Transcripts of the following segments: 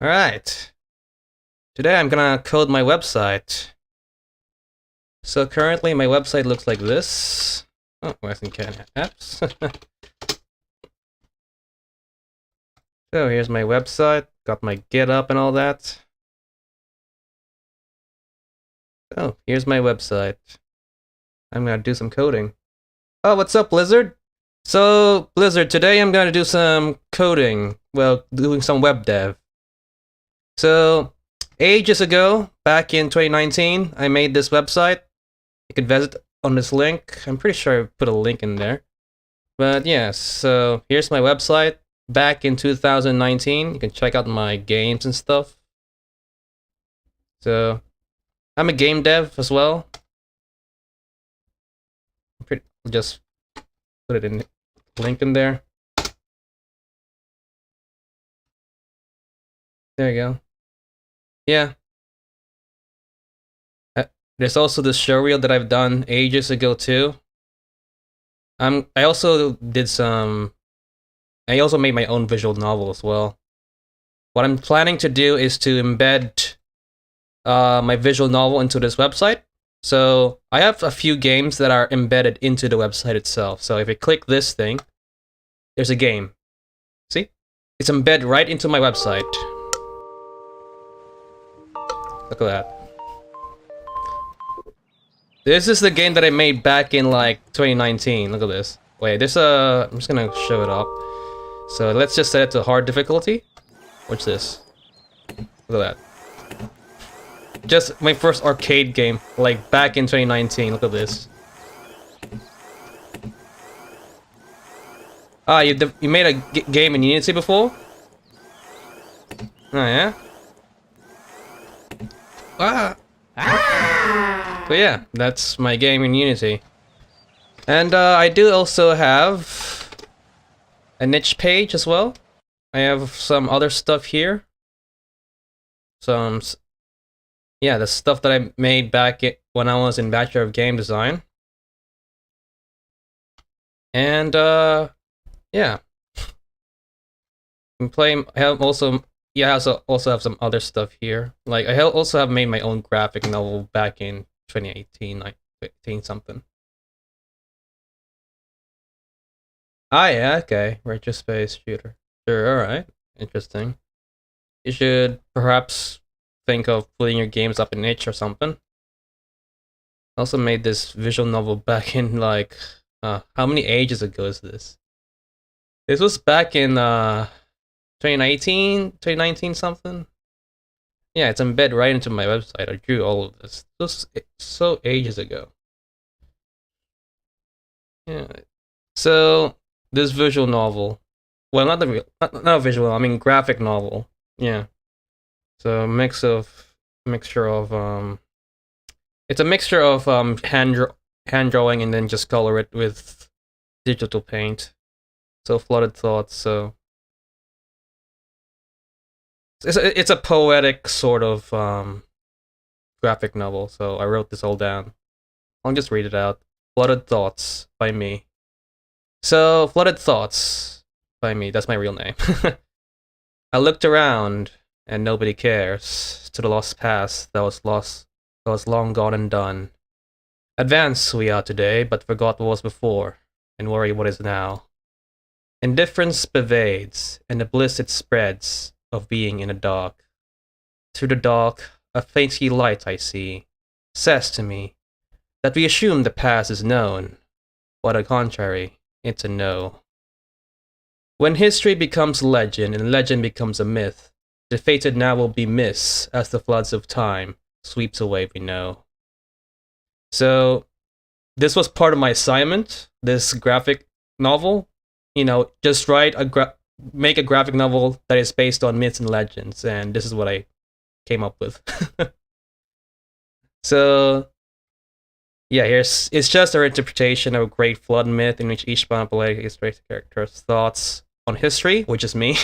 Alright, today I'm gonna code my website. So currently my website looks like this. Oh, Western Canada apps. So here's my website, got my GitHub and all that. Oh, here's my website. I'm gonna do some coding. Oh, what's up, Blizzard? So, Blizzard, today I'm gonna do some coding. Well, doing some web dev. So, ages ago, back in 2019, I made this website. You can visit on this link. I'm pretty sure I put a link in there. But yeah, so here's my website. Back in 2019, you can check out my games and stuff. So, I'm a game dev as well. Just put it in link in there. There you go. Yeah. There's also this showreel that I've done ages ago too. I also did some. I also made my own visual novel as well. What I'm planning to do is to embed my visual novel into this website. So I have a few games that are embedded into the website itself. So if I click this thing, there's a game. See? It's embedded right into my website. Look at that. This is the game that I made back in like 2019. Look at this. Wait, I'm just gonna show it up. So let's just set it to hard difficulty. What's this? Look at that. Just my first arcade game, like back in 2019. Look at this. Ah, you made a game in Unity before? Oh yeah. Ah. So yeah, that's my game in Unity. And I do also have a niche page as well. I have some other stuff here. Yeah, the stuff that I made back when I was in Bachelor of Game Design. And yeah. I'm playing. I have also. Yeah, I also have some other stuff here. Like I also have made my own graphic novel back in 2018, like 15 something. Ah, yeah, okay. Retro space shooter. Sure, alright. Interesting. You should perhaps think of putting your games up in itch or something. I also made this visual novel back in like how many ages ago is this? This was back in 2019 something. Yeah, it's embedded right into my website. I drew all of this. This was so ages ago. Yeah. So this visual novel, well, not the real, not visual. I mean graphic novel. Yeah. So mixture of it's a mixture of hand drawing and then just color it with digital paint. So flooded thoughts. So it's a poetic sort of graphic novel. So I wrote this all down. I'll just read it out. Flooded Thoughts by me. So Flooded Thoughts by me. That's my real name. I looked around and nobody cares to the lost past that was lost, that was long gone and done. Advance we are today, but forgot what was before, and worry what is now. Indifference pervades, and the bliss it spreads of being in the dark. Through the dark, a faintly light I see, says to me that we assume the past is known, but on the contrary, it's a no. When history becomes legend and legend becomes a myth, the fated now will be missed as the floods of time sweeps away we know. So this was part of my assignment, this graphic novel. You know, just make a graphic novel that is based on myths and legends, and this is what I came up with. So yeah, it's just our interpretation of a great flood myth in which each planet illustrates the character's thoughts on history, which is me.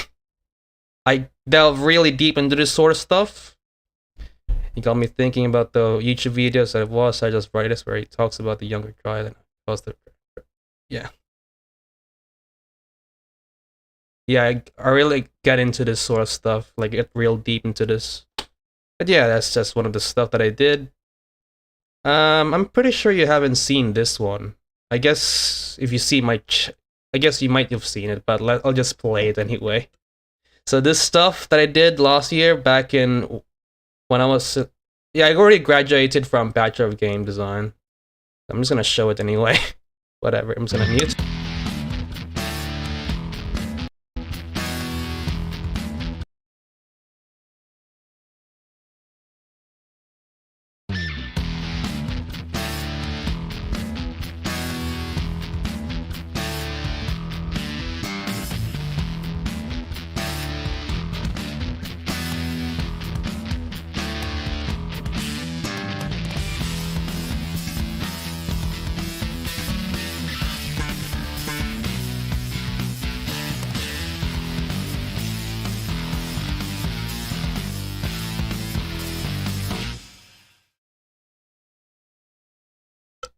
I delve really deep into this sort of stuff. He got me thinking about the YouTube videos that I just write this where he talks about the younger Dryden. Yeah. yeah, I really get into this sort of stuff, like get real deep into this. But yeah, that's just one of the stuff that I did. I'm pretty sure you haven't seen this one. I guess if you see I guess you might have seen it, but I'll just play it anyway. So this stuff that I did last year, back in when I was, yeah, I already graduated from Bachelor of Game Design. I'm just gonna show it anyway. Whatever, I'm just gonna mute.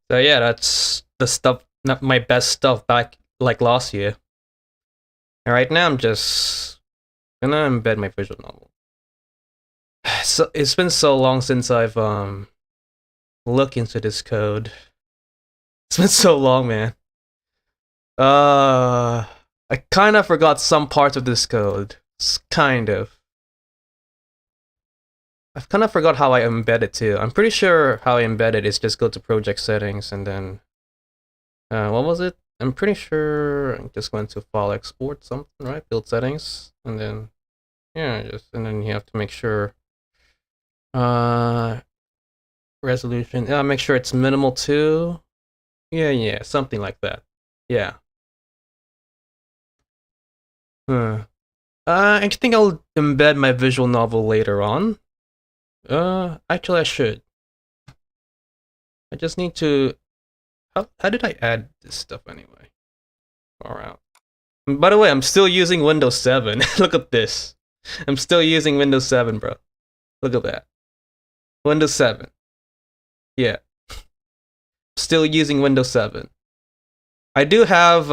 So yeah, that's the stuff, not my best stuff back like last year. And right now I'm just gonna embed my visual novel. So it's been so long since I've looked into this code. It's been so long, man. I kind of forgot some parts of this code. Kind of. I've kind of forgot how I embed it too. I'm pretty sure how I embed it is just go to project settings and then what was it? I'm pretty sure I just went to file export something, right? Build settings, and then yeah, and then you have to make sure resolution. Yeah, make sure it's minimal too. Yeah, something like that. Yeah. I think I'll embed my visual novel later on. Actually, I should. I just need to. How did I add this stuff anyway? Alright. By the way, I'm still using Windows 7. Look at this. I'm still using Windows 7, bro. Look at that. Windows 7. Yeah. Still using Windows 7. I do have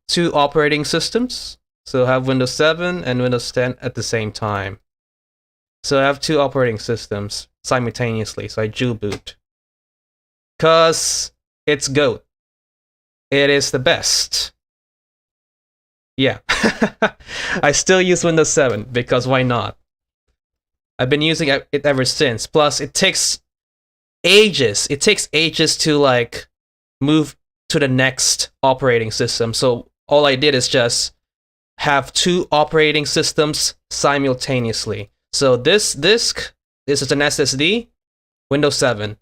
2 operating systems. So I have Windows 7 and Windows 10 at the same time. So I have 2 operating systems simultaneously, so I dual boot. Cause it's GOAT. It is the best. Yeah. I still use Windows 7 because why not? I've been using it ever since. Plus it takes ages. It takes ages to like move to the next operating system. So all I did is just have 2 operating systems simultaneously. So this disk, this is an SSD, Windows 7.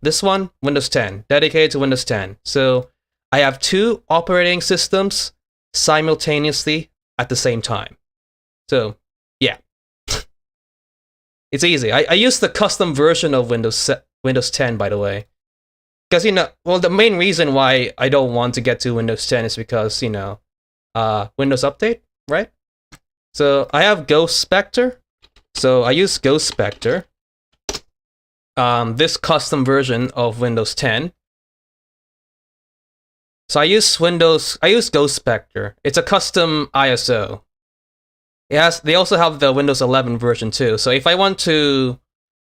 This one, Windows 10, dedicated to Windows 10. So I have 2 operating systems simultaneously at the same time. So yeah, it's easy. I use the custom version of Windows 10, by the way. Because, you know, well, the main reason why I don't want to get to Windows 10 is because, you know, Windows Update, right? So I have Ghost Spectre. So I use Ghost Spectre, this custom version of Windows 10. So I use Ghost Spectre. It's a custom ISO. They also have the Windows 11 version too. So if I want to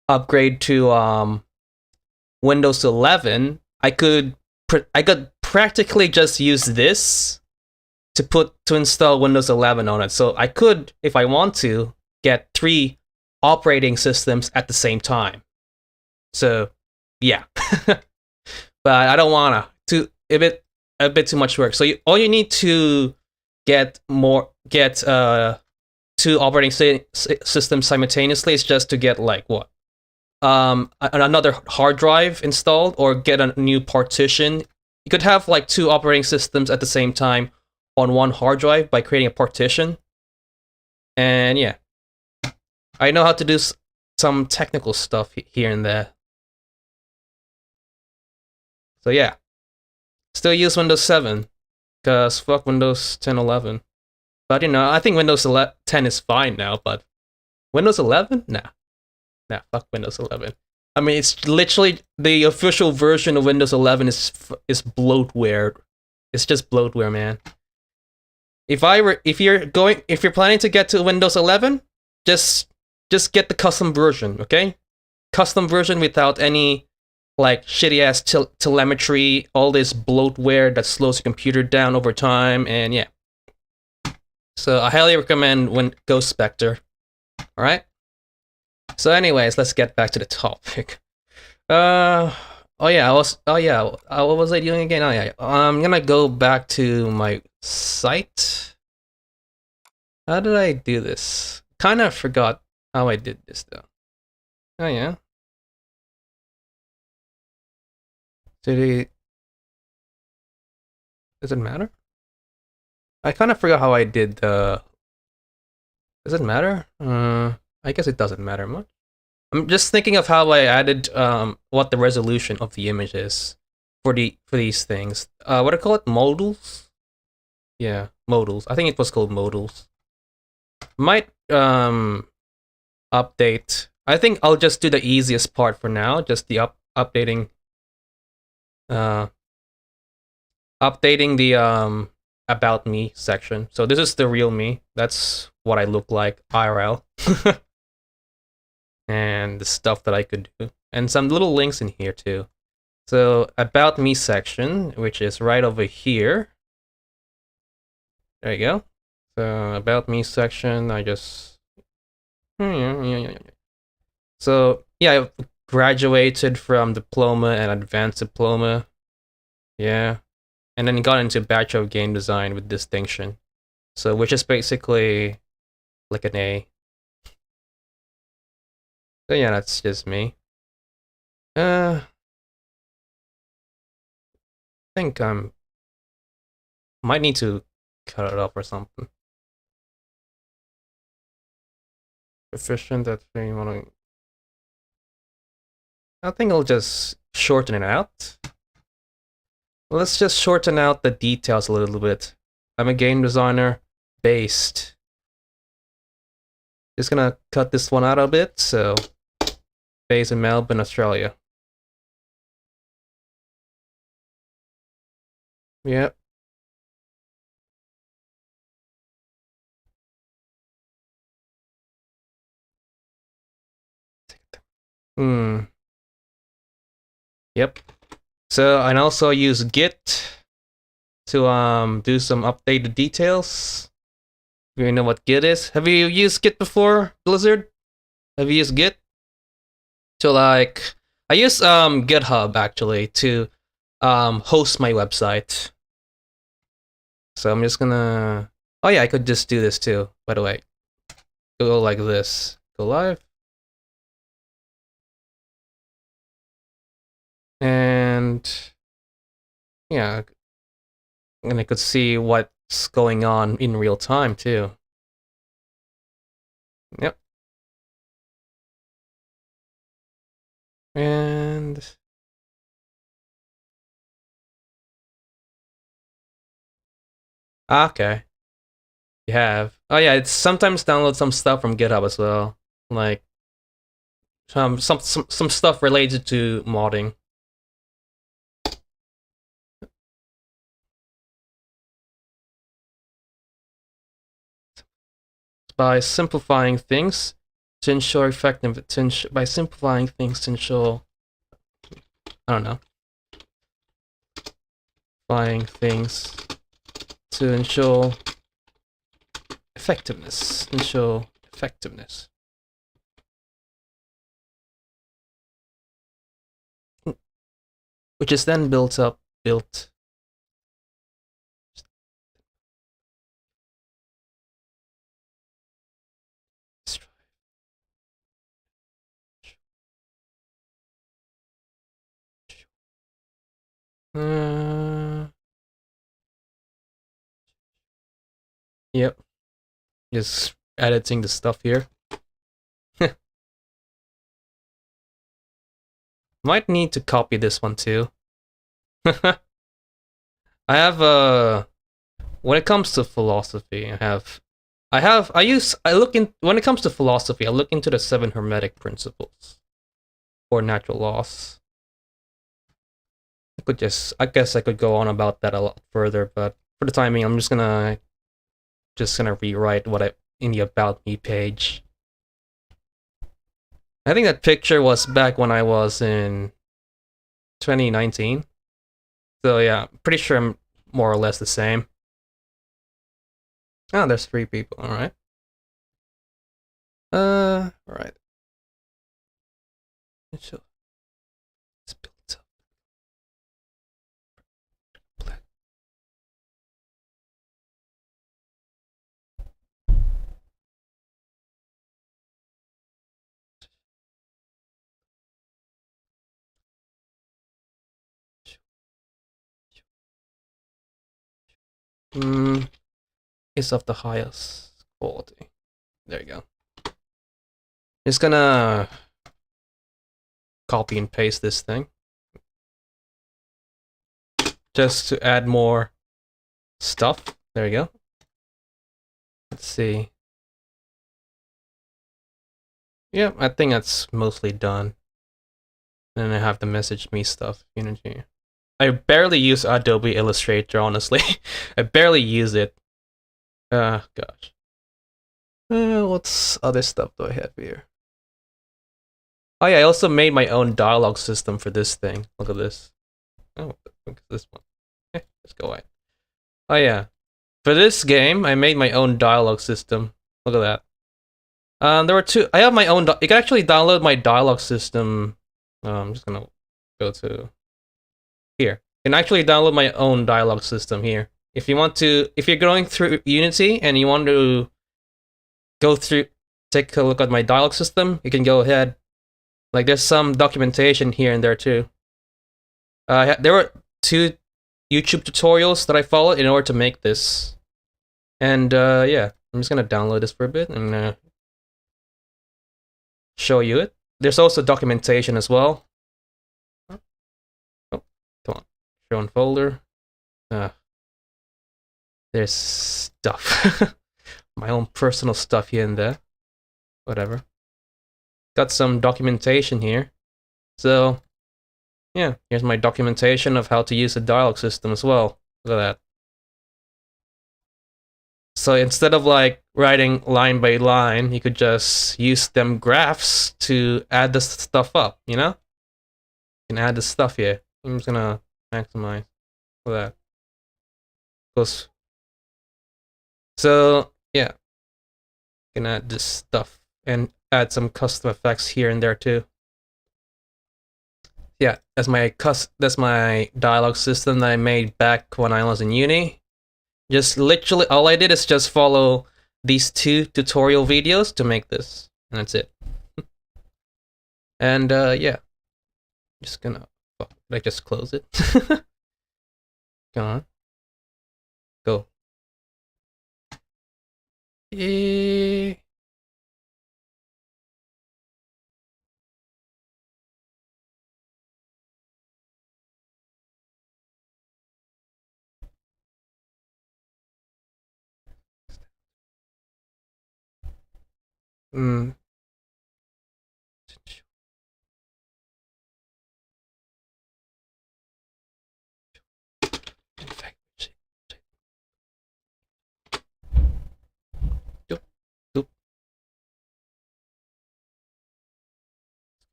upgrade to Windows 11, I could practically just use this to install Windows 11 on it. So I could, if I want to, get 3 operating systems at the same time. So yeah. But I don't wanna. A bit too much work. So all you need to get 2 operating systems simultaneously is just to get like what? Another hard drive installed or get a new partition. You could have like 2 operating systems at the same time on one hard drive by creating a partition. And yeah, I know how to do some technical stuff here and there. So yeah, still use Windows 7 because fuck Windows 10, 11. But you know, I think Windows 10 is fine now, but Windows 11? Nah, fuck Windows 11. I mean, it's literally the official version of Windows 11 is bloatware. It's just bloatware, man. if you're planning to get to Windows 11, just get the custom version, okay? Custom version without any like shitty ass telemetry, all this bloatware that slows your computer down over time, and yeah. So I highly recommend Ghost Spectre. All right. So, anyways, let's get back to the topic. What was I doing again? Oh yeah, I'm gonna go back to my site. How did I do this? Kind of forgot how I did this though. Oh yeah. Does it matter? I kind of forgot how I did the. Does it matter? I guess it doesn't matter much. I'm just thinking of how I added what the resolution of the image is for these things. What do I call it? Modules? Yeah, modules. I think it was called modules. Might update. I think I'll just do the easiest part for now, just the updating the about me section. So this is the real me. That's what I look like IRL. And the stuff that I could do. And some little links in here too. So about me section, which is right over here. There you go. So about me section, I just So yeah, I graduated from diploma and advanced diploma. Yeah. And then got into Bachelor of Game Design with distinction. So which is basically like an A. So yeah, that's just me. I think might need to cut it up or something. Efficient at frame. I think I'll just shorten it out. Let's just shorten out the details a little bit. I'm a game designer based. Just gonna cut this one out a bit. So, based in Melbourne, Australia. Yep. Yep. So I also use Git to do some updated details. You know what Git is? Have you used Git before, Blizzard? Have you used Git? To like, I use GitHub actually to host my website. So I'm just gonna. Oh yeah, I could just do this too. By the way, go like this. Go live. And yeah, and I could see what's going on in real time too. Yep. And okay, you have. Oh yeah, it's sometimes download some stuff from GitHub as well, like some stuff related to modding. By simplifying things to ensure effective, by simplifying things to ensure, I don't know, simplifying things to ensure effectiveness, which is then built. Yep. Just editing the stuff here. Might need to copy this one too. I have when it comes to philosophy, when it comes to philosophy, I look into the 7 hermetic principles or natural laws. I guess I could go on about that a lot further, but for the timing, I'm just gonna just gonna rewrite what I in the About Me page. I think that picture was back when I was in 2019. So yeah, pretty sure I'm more or less the same. Oh, there's 3 people. All right. All right. It's built up. Is of the highest quality. There you go. Just gonna copy and paste this thing. Just to add more stuff. There you go. Let's see. Yeah, I think that's mostly done. And I have the message me stuff. Unity. I barely use Adobe Illustrator, honestly. I barely use it. Gosh. What's other stuff do I have here? Oh yeah, I also made my own dialogue system for this thing. Look at this. Oh, look at this one. Let's go away. Oh yeah. For this game, I made my own dialogue system. Look at that. There were 2. I have my own. You can actually download my dialogue system. I'm just gonna go to here. You can actually download my own dialogue system here. If you want to, if you're going through Unity and you want to go through, take a look at my dialogue system, you can go ahead. Like there's some documentation here and there too. There were 2 YouTube tutorials that I followed in order to make this. And yeah, I'm just gonna download this for a bit. I'm gonna show you it. There's also documentation as well. Oh, come on. Show in folder. There's stuff. My own personal stuff here and there. Whatever. Got some documentation here. So, yeah, here's my documentation of how to use a dialogue system as well. Look at that. So instead of like writing line by line, you could just use them graphs to add this stuff up, you know? You can add this stuff here. I'm just gonna maximize for that. Goes. So yeah, you can add this stuff and add some custom effects here and there too. Yeah, that's my dialogue system that I made back when I was in uni. Just literally, all I did is just follow these 2 tutorial videos to make this, and that's it. And yeah, just gonna like just close it. Come on, go. Mm.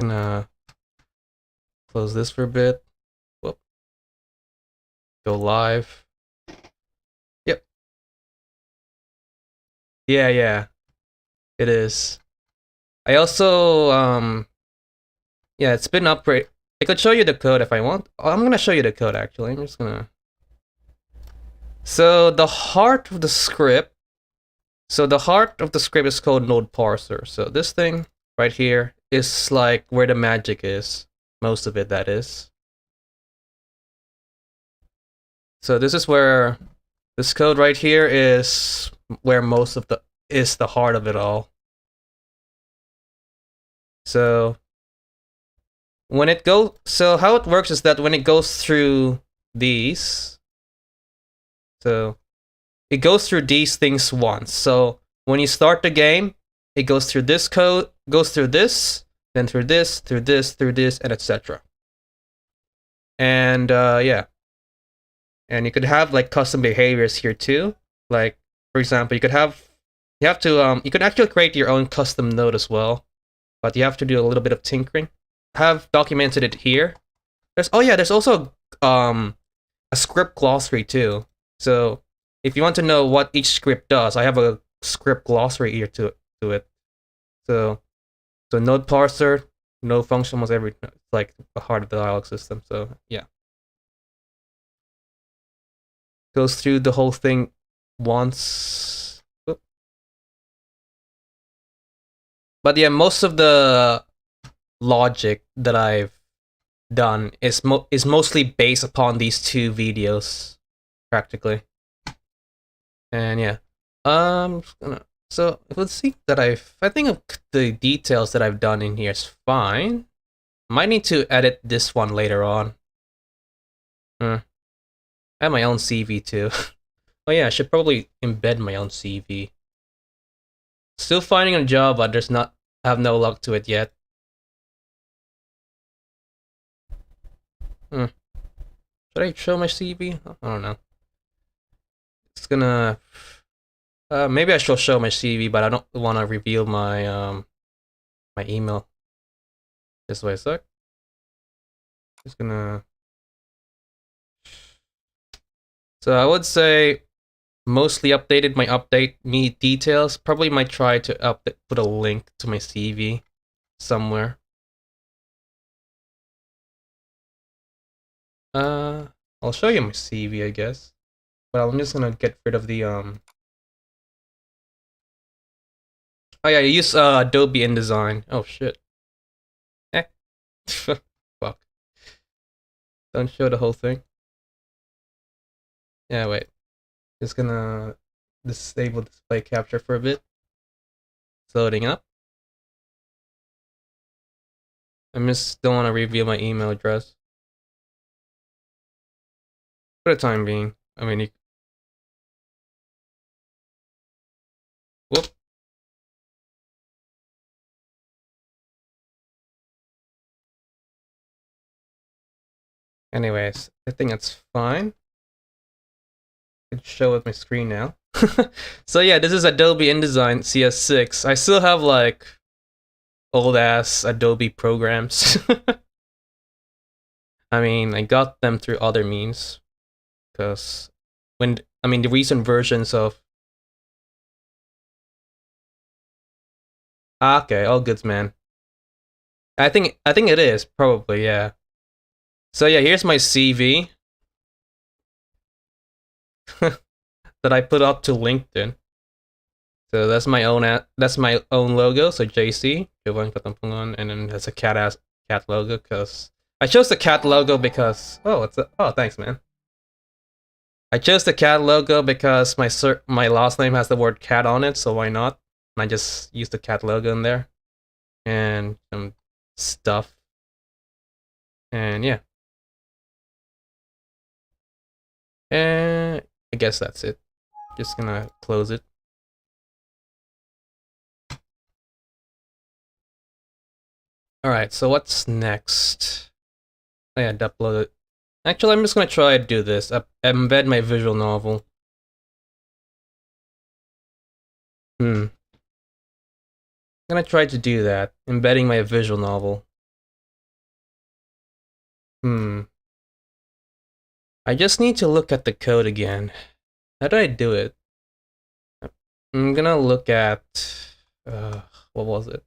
Gonna close this for a bit. Whoop. Go live. Yep. Yeah, it is. I also yeah, it's been upgraded. I could show you the code if I want. I'm gonna show you the code actually. I'm just gonna. So the heart of the script. So the heart of the script is called node parser. So this thing right here is like where the magic is. Most of it, that is. So this is where this code right here is where most of the heart of it all. So when it goes, so how it works is that when it goes through these, so it goes through these things once. So when you start the game, it goes through this code, goes through this, then through this, through this, through this, and etc. And yeah, and you could have like custom behaviors here too. Like For example, you can actually create your own custom node as well, but you have to do a little bit of tinkering. I have documented it here. There's also a script glossary too. So if you want to know what each script does, I have a script glossary here to it. So node parser, node function, almost every like a heart of the dialog system. So yeah, goes through the whole thing once. Oop. But yeah, most of the logic that I've done is mostly based upon these two videos, practically. And yeah, so let's see that I think the details that I've done in here is fine. Might need to edit this one later on. I have my own CV too. Oh yeah, I should probably embed my own CV. Still finding a job, but have no luck to it yet. Should I show my CV? I don't know. It's gonna. Maybe I should show my CV, but I don't want to reveal my my email. Just wait a sec. Just gonna. So I would say mostly updated my me details. Probably might try to put a link to my CV somewhere. I'll show you my CV, I guess. But I'm just gonna get rid of the Oh yeah, I use Adobe InDesign. Oh shit. Fuck. Don't show the whole thing. Yeah, wait. Just gonna disable display capture for a bit. It's loading up. I just don't want to reveal my email address. For the time being. I mean, whoop. Anyways, I think that's fine. I can show it my screen now. So yeah, this is Adobe InDesign CS6. I still have like old ass Adobe programs. I mean, I got them through other means, because the recent versions of okay, all goods, man. I think it is probably, yeah. So yeah, here's my CV that I put up to LinkedIn. So that's my own logo. So JC, and then there's a cat logo, because I chose the cat logo because thanks, man. I chose the cat logo because my last name has the word cat on it, so why not? And I just used the cat logo in there and some stuff. And yeah. And I guess that's it. Just gonna close it. Alright, so what's next? Oh yeah, upload it. Actually, I'm just gonna try to do this. Embed my visual novel. I'm gonna try to do that. Embedding my visual novel. I just need to look at the code again. How did I do it? I'm gonna look at what was it?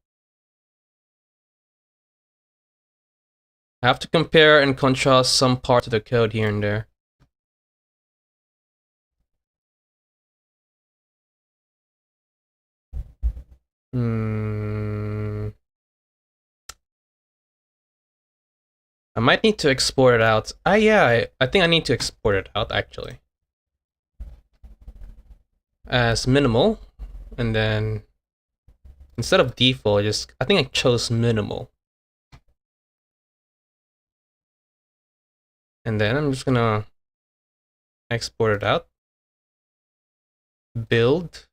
I have to compare and contrast some parts of the code here and there. I might need to export it out. Yeah, I think I need to export it out, actually. As minimal, and then instead of default, I think I chose minimal. And then I'm just gonna export it out. Build.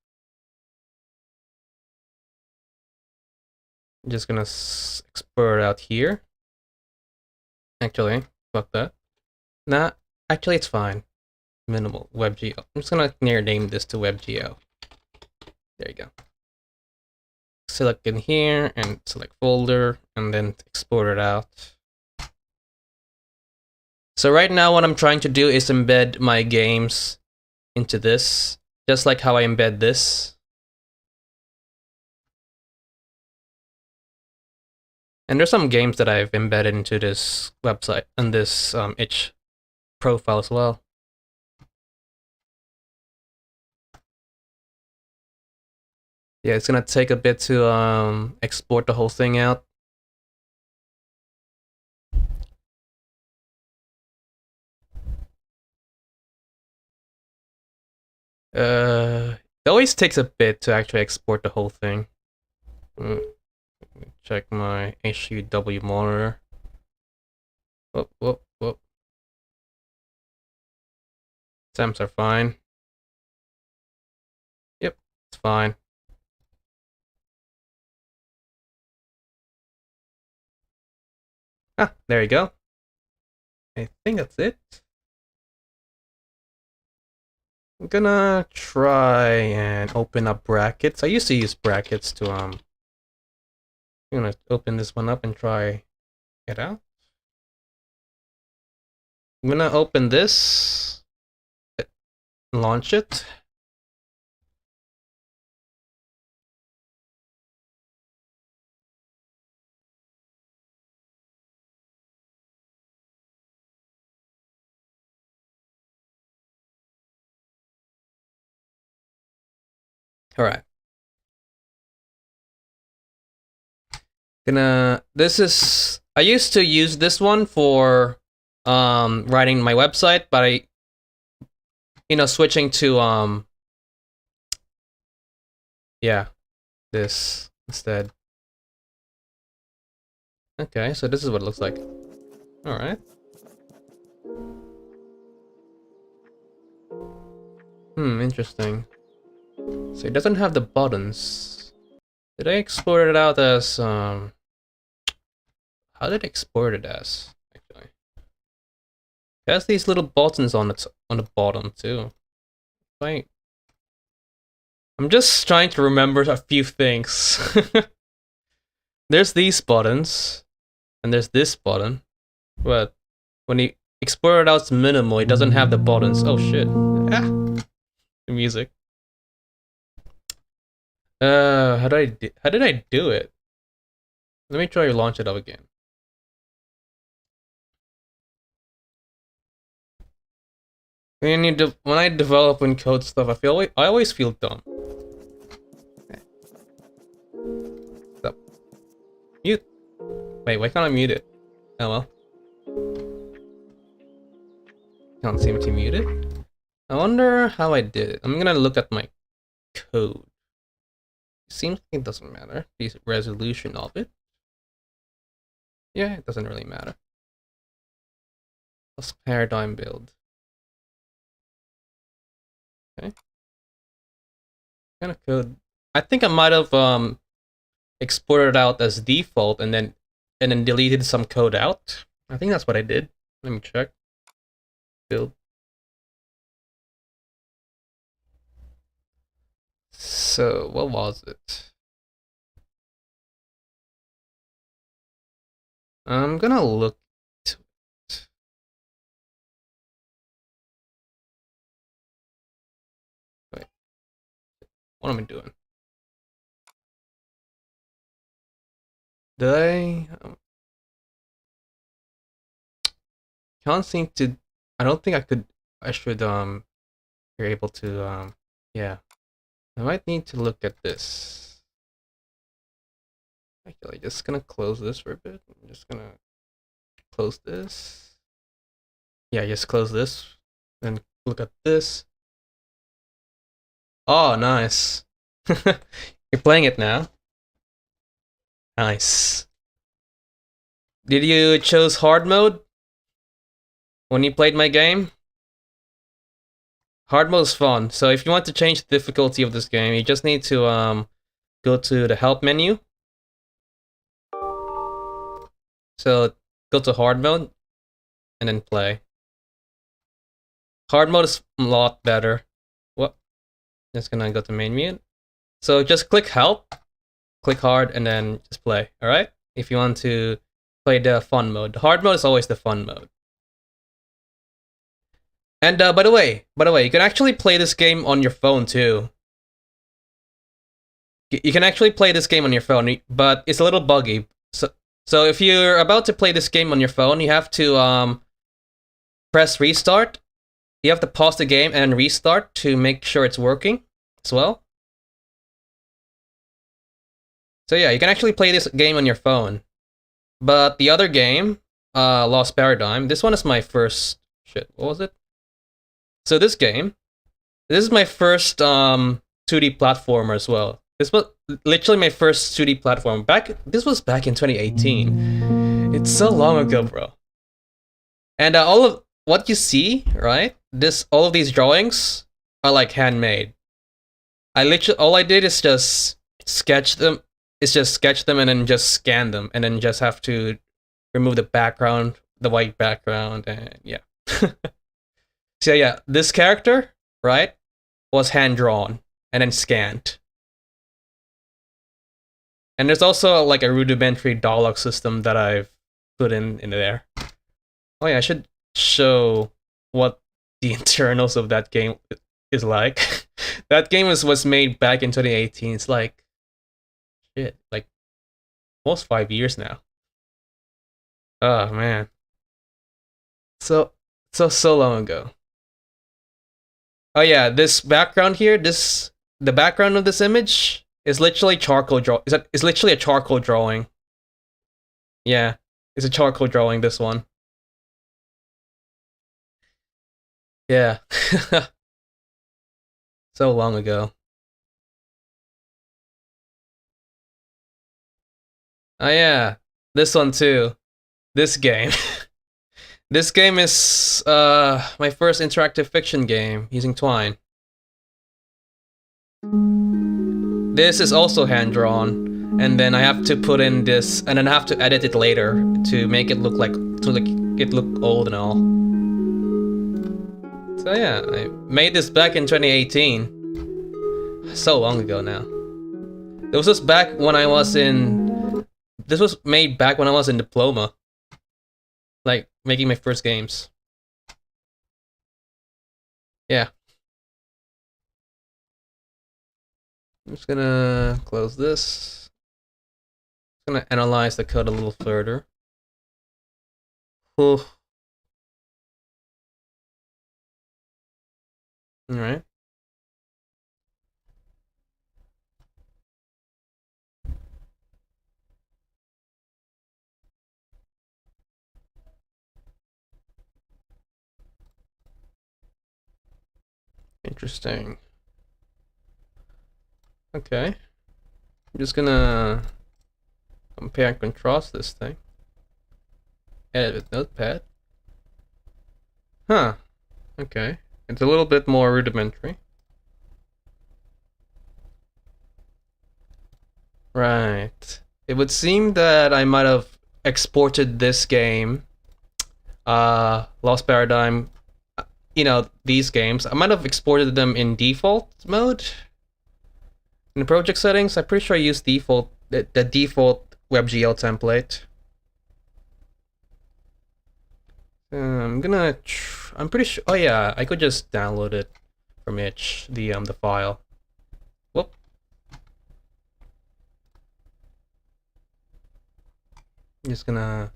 I'm just gonna export it out here. Actually, fuck that. Nah, actually it's fine. minimal WebGL. I'm just gonna name this to WebGL. There you go. Select in here and select folder and then export it out. So right now what I'm trying to do is embed my games into this, just like how I embed this. And there's some games that I've embedded into this website and this itch profile as well. Yeah, it's gonna take a bit to export the whole thing out. It always takes a bit to actually export the whole thing. Check my HUW monitor. Whoop, whoop, whoop. Temps are fine. Yep, it's fine. Ah, there you go. I think that's it. I'm gonna try and open up brackets. I used to use brackets to I'm gonna open this one up and try it out. I'm gonna open this, launch it. All right. I used to use this one for writing my website, but switching to this instead. Okay, so this is what it looks like. All right. Interesting. So it doesn't have the buttons. Did I export it out as how did I export it as actually? It has these little buttons on the bottom too. Wait. I'm just trying to remember a few things. There's these buttons, and there's this button, but when you export it out as minimal, it doesn't have the buttons. Oh shit! Ah, the music. How did I do it? Let me try to launch it up again. When I develop and code stuff, I always feel dumb. Stop. Mute. Wait, why can't I mute it? Oh well. Can't seem to mute it. I wonder how I did it. I'm gonna look at my code. Seems like it doesn't matter. The resolution of it. Yeah, it doesn't really matter. Let's paradigm build. Okay. Kind of code. I think I might have exported out as default and then deleted some code out. I think that's what I did. Let me check. Build. So what was it? I'm gonna look to it. Wait. What am I doing? Did I? Can't seem to. I don't think I could. I should You're able to yeah. I might need to look at this. Actually, just gonna close this for a bit. I'm just gonna close this. Yeah, just close this. Then look at this. Oh, nice. You're playing it now. Nice. Did you choose hard mode when you played my game? Hard mode is fun. So if you want to change the difficulty of this game, you just need to go to the help menu. So go to hard mode and then play. Hard mode is a lot better. Well, just gonna go to main mute. So just click help, click hard, and then just play. All right. If you want to play the fun mode, the hard mode is always the fun mode. And by the way, you can actually play this game on your phone too. You can actually play this game on your phone, but it's a little buggy. So if you're about to play this game on your phone, you have to press restart. You have to pause the game and restart to make sure it's working as well. So yeah, you can actually play this game on your phone. But the other game, Lost Paradigm, this one is my first... Shit, what was it? So this game, this is my first 2D platformer as well. This was literally my first 2D platform. This was back in 2018. It's so long ago, bro. And all of what you see, right? All of these drawings are like handmade. All I did is just sketch them. It's just sketch them and then just scan them, and then just have to remove the background, the white background, and yeah. So yeah, this character, right, was hand drawn and then scanned. And there's also like a rudimentary dialogue system that I've put in there. Oh yeah, I should show what the internals of that game is like. That game was made back in 2018. It's like shit, like almost 5 years now. Oh man, so long ago. Oh yeah, this background here, the background of this image is literally charcoal draw. It's literally a charcoal drawing. Yeah, it's a charcoal drawing. This one. Yeah. So long ago. Oh yeah, this one too. This game. This game is my first interactive fiction game using Twine. This is also hand drawn, and then I have to put in this, and then I have to edit it later to make it look old and all. So yeah, I made this back in 2018. So long ago now. This was back when I was in. This was made back when I was in diploma. Like making my first games. Yeah. I'm just gonna close this. I'm gonna analyze the code a little further. All right. Interesting. Okay. I'm just gonna compare and contrast this thing. Edit with Notepad. Huh. Okay. It's a little bit more rudimentary. Right. It would seem that I might have exported this game, Lost Paradigm, you know, these games. I might have exported them in default mode. In the project settings, I'm pretty sure I used the default WebGL template. I'm pretty sure. Oh yeah, I could just download it from itch, the file. Whoop. I'm just gonna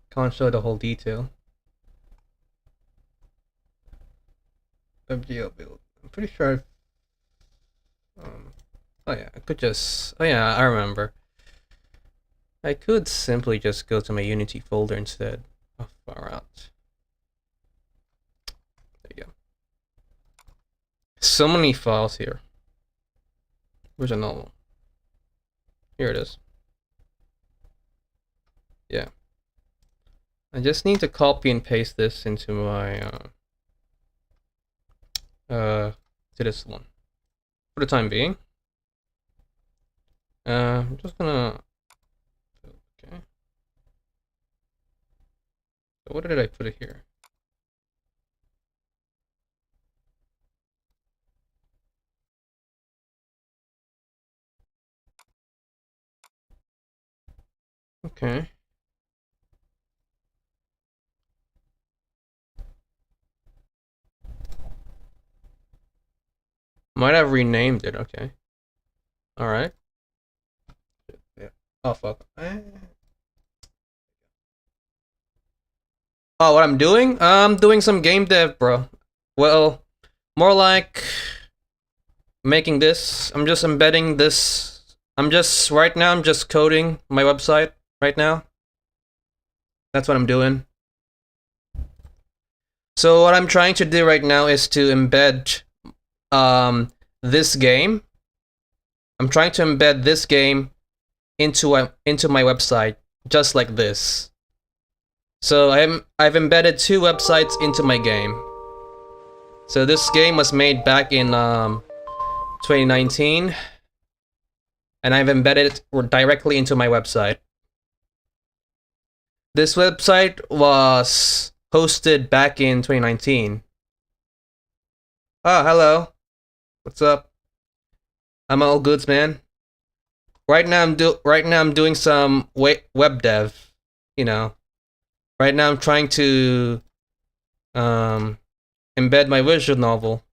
can't show the whole detail. WebGL build. I'm pretty sure oh yeah, I could just. Oh yeah, I remember. I could simply just go to my Unity folder instead. Oh, far out. There you go. So many files here. Where's a normal? Here it is. Yeah. I just need to copy and paste this into my to this one for the time being. I'm just gonna. Okay. So what did I put it here? Okay. Might have renamed it. Okay. All right. Yeah. Oh fuck. Oh, what I'm doing? I'm doing some game dev, bro. Well, more like making this. I'm just embedding this. I'm just coding my website right now. That's what I'm doing. So what I'm trying to do right now is to embed this game. I'm trying to embed this game into my website just like this. So I've embedded 2 websites into my game. So this game was made back in 2019, and I've embedded it directly into my website. This website was hosted back in 2019. Oh, hello. What's up? I'm all goods, man. Right now I'm doing some web dev, you know. Right now I'm trying to embed my visual novel.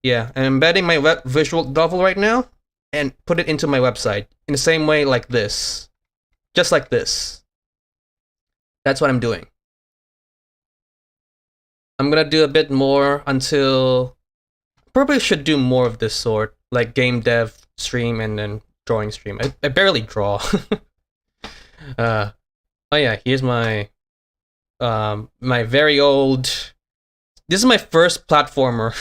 Yeah, I'm embedding my visual novel right now and put it into my website in the same way like this. Just like this. That's what I'm doing. I'm gonna do a bit more until... Probably should do more of this sort, like game dev stream and then drawing stream. I barely draw. Oh yeah, here's my my very old... This is my first platformer.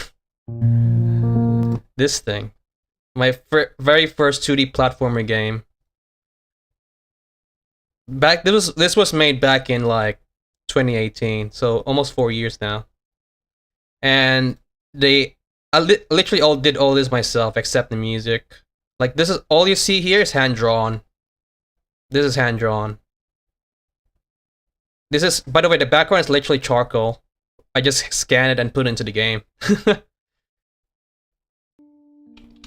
This thing. My very first 2D platformer game. This was made back in like 2018, so almost 4 years now. And I literally did all this myself except the music. Like this is all you see here is hand drawn. This is hand drawn. This is, by the way, the background is literally charcoal. I just scan it and put it into the game.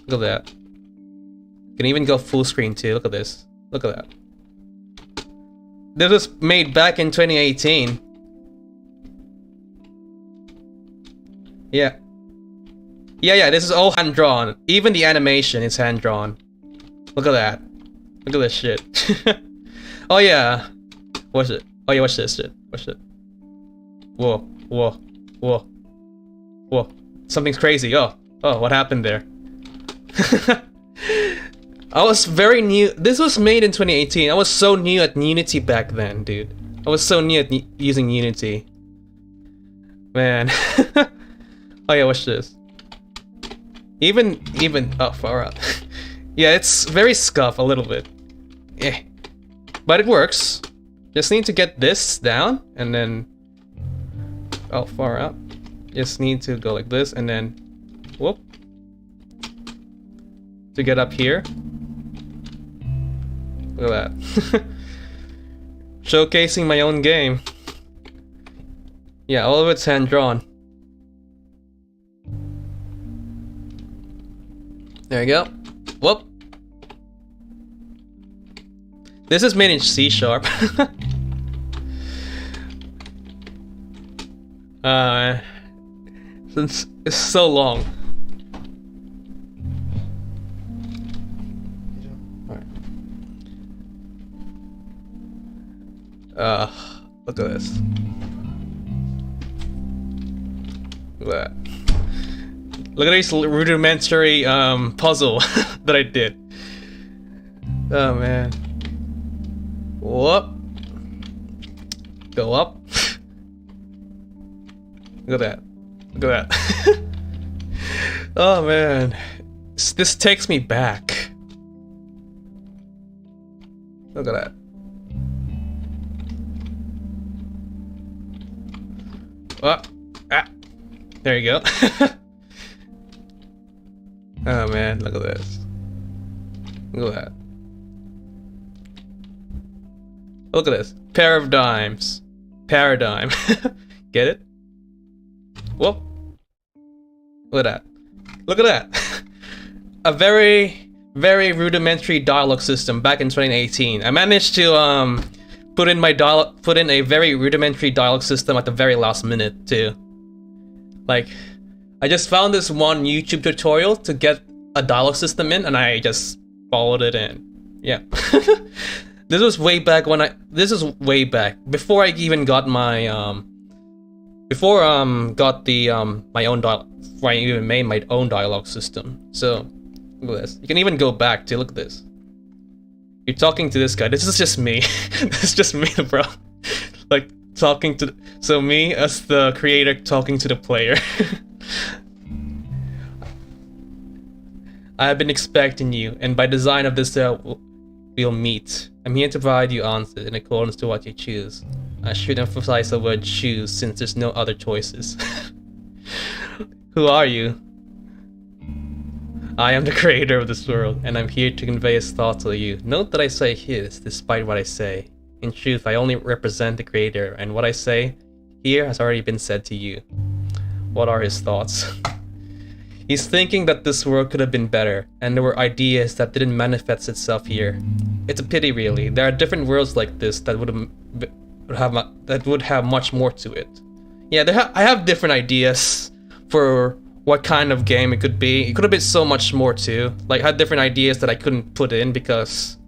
Look at that. You can even go full screen too. Look at this. Look at that. This was made back in 2018. Yeah. Yeah, this is all hand drawn. Even the animation is hand drawn. Look at that. Look at this shit. Oh yeah. Watch it. Oh yeah, watch this shit. Watch it. Whoa, whoa, whoa, whoa. Something's crazy. Oh, what happened there? I was very new. This was made in 2018. I was so new at Unity back then, dude. I was so new at using Unity. Man. Oh yeah, watch this. Even oh, far out. Yeah, it's very scuff a little bit. Eh. But it works. Just need to get this down and then oh, far out. Just need to go like this and then whoop. To get up here. Look at that. Showcasing my own game. Yeah, all of it's hand drawn. There you go. Whoop. This is made in C#. Since it's so long. Look at this. Look at that. Look at this rudimentary puzzle that I did. Oh man. Whoop. Go up. Look at that. Look at that. Oh man. This takes me back. Look at that. Oh, there you go. Oh man, look at this. Look at that. Look at this. Pair of dimes. Paradigm. Get it? Whoop. Look at that. Look at that. A very, very rudimentary dialogue system back in 2018. I managed to put in a very rudimentary dialogue system at the very last minute too. Like, I just found this one YouTube tutorial to get a dialogue system in, and I just followed it in. Yeah. This was way back before I even got my before I even made my own dialogue system. So look at this. You can even go back to look at this. You're talking to this guy. This is just me. This is just me, bro. Like talking to. So me as the creator talking to the player. I have been expecting you, and by design of this we'll meet. I'm here to provide you answers in accordance to what you choose. I should emphasize the word choose since there's no other choices. Who are you? I am the creator of this world, and I'm here to convey his thoughts to you. Note that I say his, despite what I say. In truth, I only represent the creator, and what I say here has already been said to you. What are his thoughts? He's thinking that this world could have been better, and there were ideas that didn't manifest itself here. It's a pity, really. There are different worlds like this that would have much more to it. Yeah, I have different ideas for what kind of game it could be. It could have been so much more too. Like, I had different ideas that I couldn't put in because,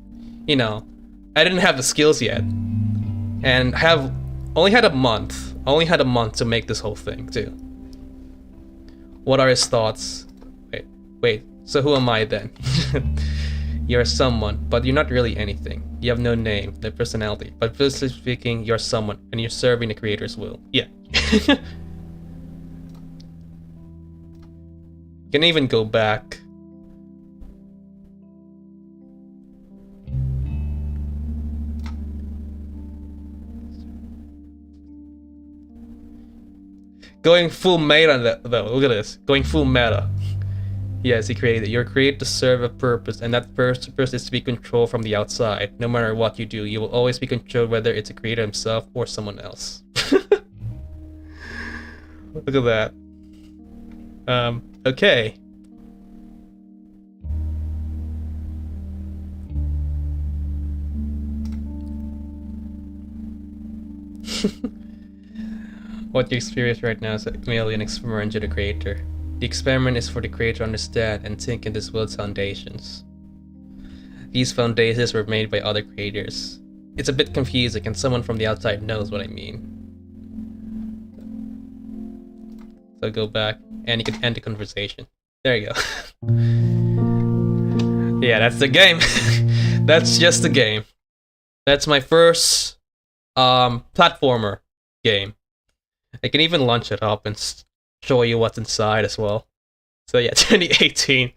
you know, I didn't have the skills yet, and only had a month to make this whole thing too. What are his thoughts? Wait, so who am I then? You're someone, but you're not really anything. You have no name, no personality, but physically speaking, you're someone, and you're serving the creator's will. Yeah. You can even go back. Going full meta though, look at this. Going full meta. Yes, he created. You're created to serve a purpose, and that purpose is to be controlled from the outside. No matter what you do, you will always be controlled, whether it's a creator himself or someone else. Look at that. Okay. What you experience right now is merely an experiment to the creator. The experiment is for the creator to understand and think in this world's foundations. These foundations were made by other creators. It's a bit confusing, and someone from the outside knows what I mean. So go back, and you can end the conversation. There you go. Yeah, that's the game. That's just the game. That's my first platformer game. I can even launch it up and show you what's inside as well. So yeah, 2018.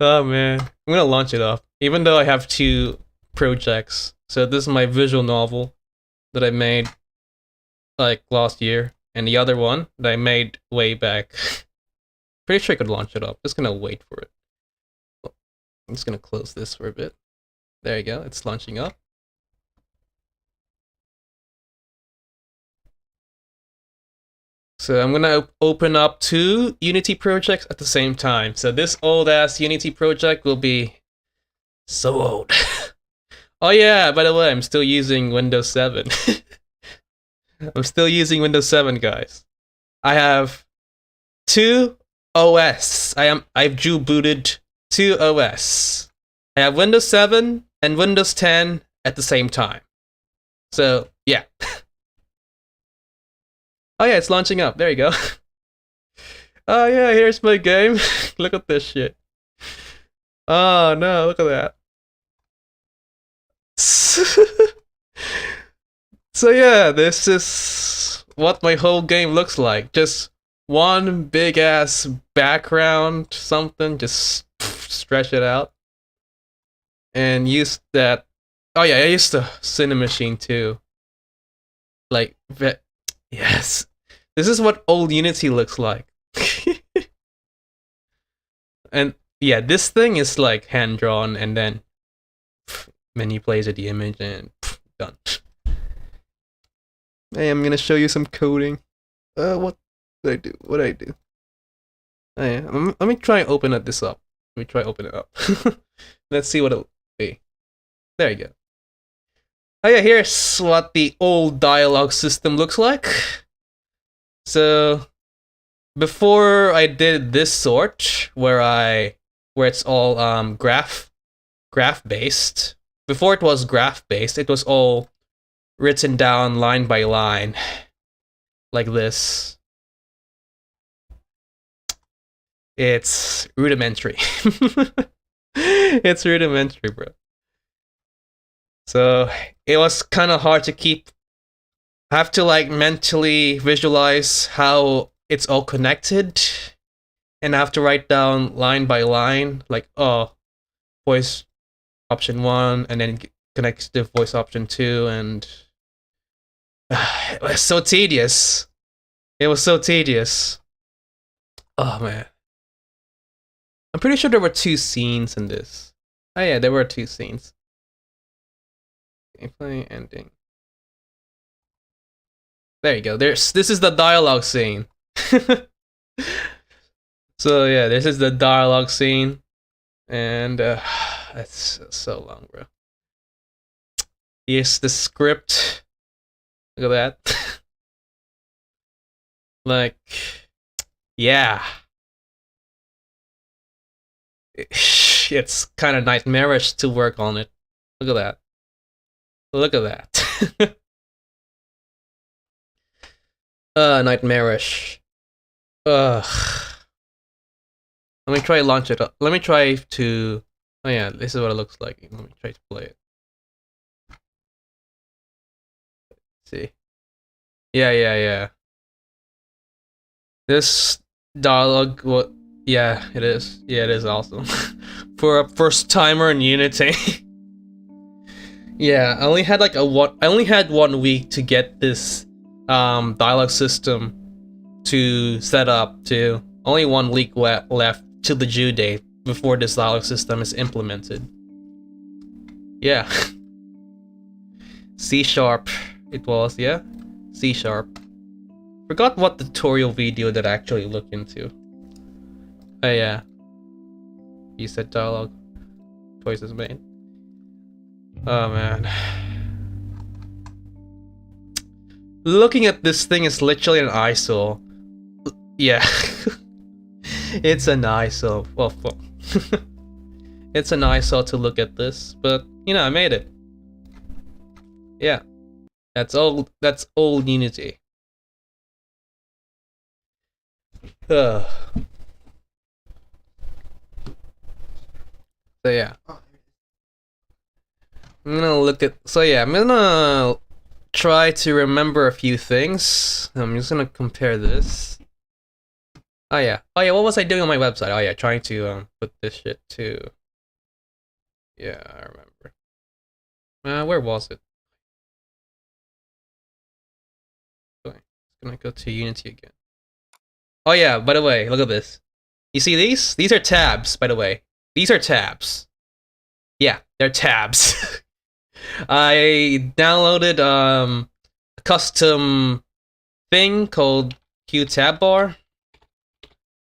Oh man, I'm gonna launch it up. Even though I have 2 projects. So this is my visual novel that I made like last year, and the other one that I made way back. Pretty sure I could launch it up. Just gonna wait for it. I'm just gonna close this for a bit. There you go, it's launching up. So I'm gonna open up 2 Unity projects at the same time. So this old ass Unity project will be so old. Oh yeah, by the way, I'm still using Windows 7. I'm still using Windows 7, guys. I have 2 OS. I've dual booted 2 OS. I have Windows 7 and Windows 10 at the same time. So yeah. Oh yeah, it's launching up. There you go. Oh yeah, here's my game. Look at this shit. Oh no, look at that. So yeah, this is what my whole game looks like. Just one big ass background, something, just stretch it out. And use that. Oh yeah, I used the Cine Machine too. Like, yes. This is what old Unity looks like. And yeah, this thing is like hand drawn, and then menu plays at the image and done. Hey, I'm gonna show you some coding. What did I do? What did I do? Hey, let me try and open this up. Let me try open it up. Let's see what it'll be. There you go. Oh yeah, here's what the old dialogue system looks like. So before I did this sort, where it's all graph based. Before it was graph based, it was all written down line by line, like this. It's rudimentary. It's rudimentary, bro. So it was kind of hard to keep. I have to like mentally visualize how it's all connected, and I have to write down line by line, like voice option 1, and then connects to voice option 2, and it was so tedious. It was so tedious. Oh man. I'm pretty sure there were 2 scenes in this. Oh yeah, there were 2 scenes. Gameplay ending. There you go. This is the dialogue scene. So yeah, this is the dialogue scene, and that's so long, bro. Here's the script. Look at that. Like, yeah. It's kind of nightmarish to work on it. Look at that. Look at that. Nightmarish. Ugh. Let me try launch it up. Let me try to. Oh yeah, this is what it looks like. Let me try to play it. Let's see. Yeah. This dialogue. What? Yeah, it is. Yeah, it is awesome. For a first timer in Unity. Yeah, I only had like I only had 1 week to get this dialogue system to set up. To only 1 week left till the due date before this dialogue system is implemented. Yeah. C#. It was, yeah. C#. Forgot what tutorial video that I actually looked into. Oh yeah. You said dialogue. Choices made. Oh man. Looking at this thing is literally an ISO. Yeah. It's an ISO. Well, it's an ISO to look at this, but you know, I made it. Yeah. That's old Unity. So yeah. I'm gonna look at. So yeah, I'm gonna try to remember a few things. I'm just gonna compare this. Oh yeah. What was I doing on my website? Oh yeah, trying to put this shit too. Yeah, I remember. Where was it? Okay, gonna go to Unity again. Oh yeah. By the way, look at this. You see these? These are tabs. By the way, these are tabs. Yeah, they're tabs. I downloaded a custom thing called QTabBar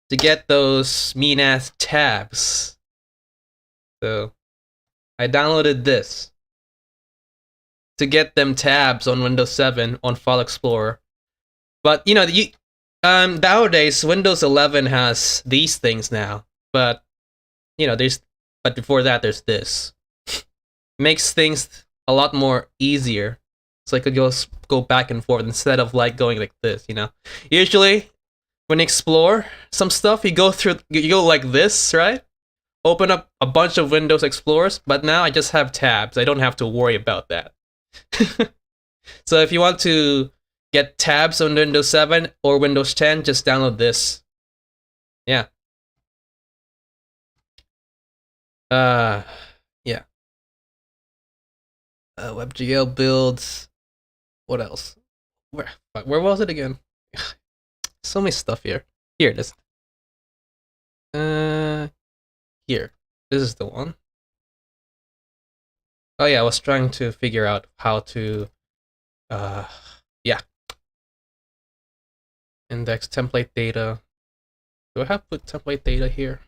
to get those mean ass tabs. So I downloaded this to get them tabs on Windows 7 on File Explorer. But you know, nowadays Windows 11 has these things now. But you know, but before that there's this. Makes things a lot more easier, so I could just go back and forth instead of like going like this, you know. Usually, when you explore some stuff, you go like this, right? Open up a bunch of Windows Explorers, but now I just have tabs. I don't have to worry about that. So if you want to get tabs on Windows 7 or Windows 10, just download this. Yeah. Yeah. WebGL builds. What else? Where was it again? So many stuff here. Here it is. Here. This is the one. Oh yeah, I was trying to figure out how to yeah. Index template data. Do I have put template data here?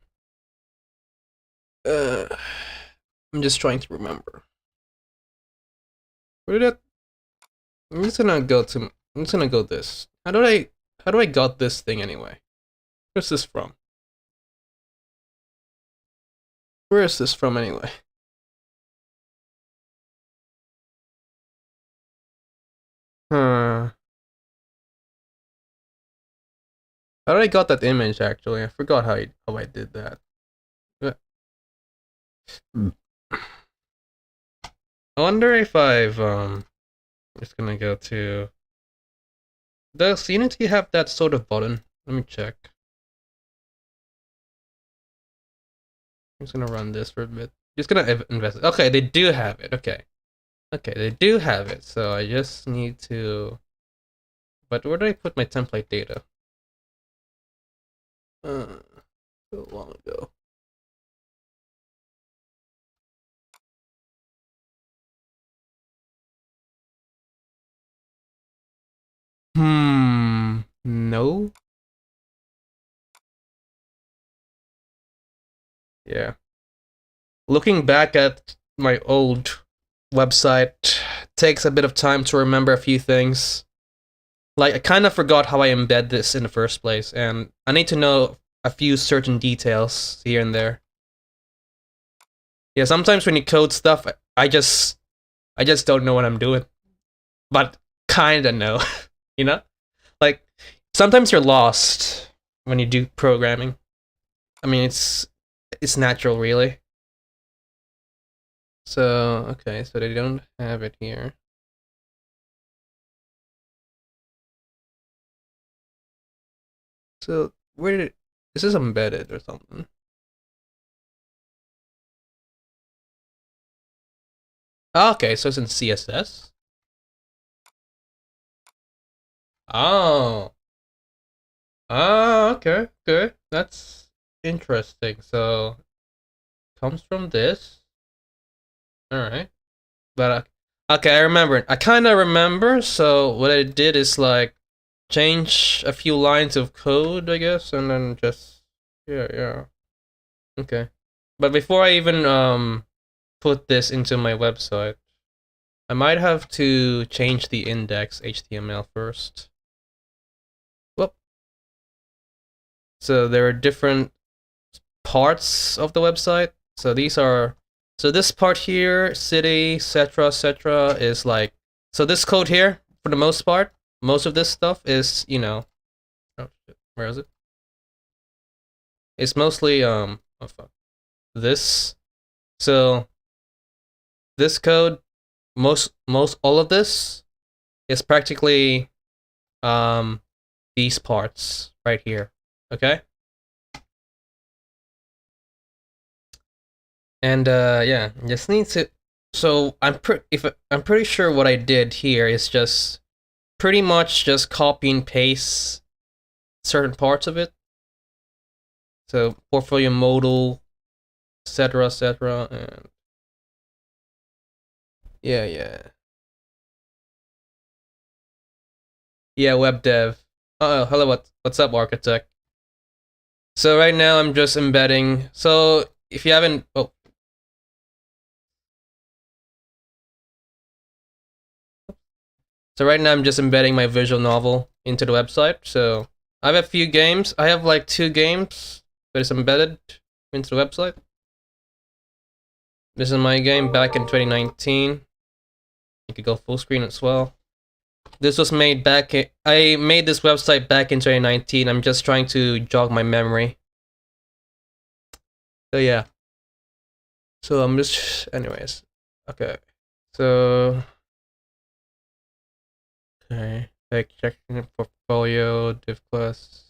I'm just trying to remember. Where did I'm just gonna go to. I'm just gonna go this. How do I got this thing anyway? Where's this from? Where is this from anyway? Huh. How did I got that image actually? I forgot how I did that. I wonder if I've just gonna go to. Does Unity have that sort of button? Let me check. I'm just gonna run this for a bit. Just gonna invest. Okay, they do have it. Okay. Okay, they do have it. So I just need to. But where do I put my template data? So long ago. No. Yeah. Looking back at my old website takes a bit of time to remember a few things. Like, I kind of forgot how I embed this in the first place, and I need to know a few certain details here and there. Yeah, sometimes when you code stuff, I just don't know what I'm doing, but kinda know, you know? Like, sometimes you're lost when you do programming. I mean, it's natural, really. So, okay, so they don't have it here. So, where did this is embedded or something? Okay, so it's in CSS. Oh. Oh, okay, good. That's interesting. So, comes from this. All right. But okay, I remember. I kind of remember. So what I did is like change a few lines of code, I guess, and then just yeah. Okay. But before I even put this into my website, I might have to change the index HTML first. Whoop. So there are different parts of the website. So these are so this part here, city, etc., is like so this code here for the most part. Most of this stuff is oh shit, where is it? It's mostly oh fuck this. So this code, most all of this is practically um these parts right here. Okay. And yeah, just need to. So I'm pretty sure what I did here is just pretty much just copy and paste certain parts of it. So portfolio modal, etc., and yeah, web dev. Oh, hello, what's up, architect? So right now I'm just embedding. So if you haven't, so right now I'm just embedding my visual novel into the website. So I have a few games. I have like 2 games that is embedded into the website. This is my game back in 2019. You could go full screen as well. This was made I made this website back in 2019. I'm just trying to jog my memory. So yeah. So I'm just, anyways. Okay. So, okay. Like checking portfolio, div class.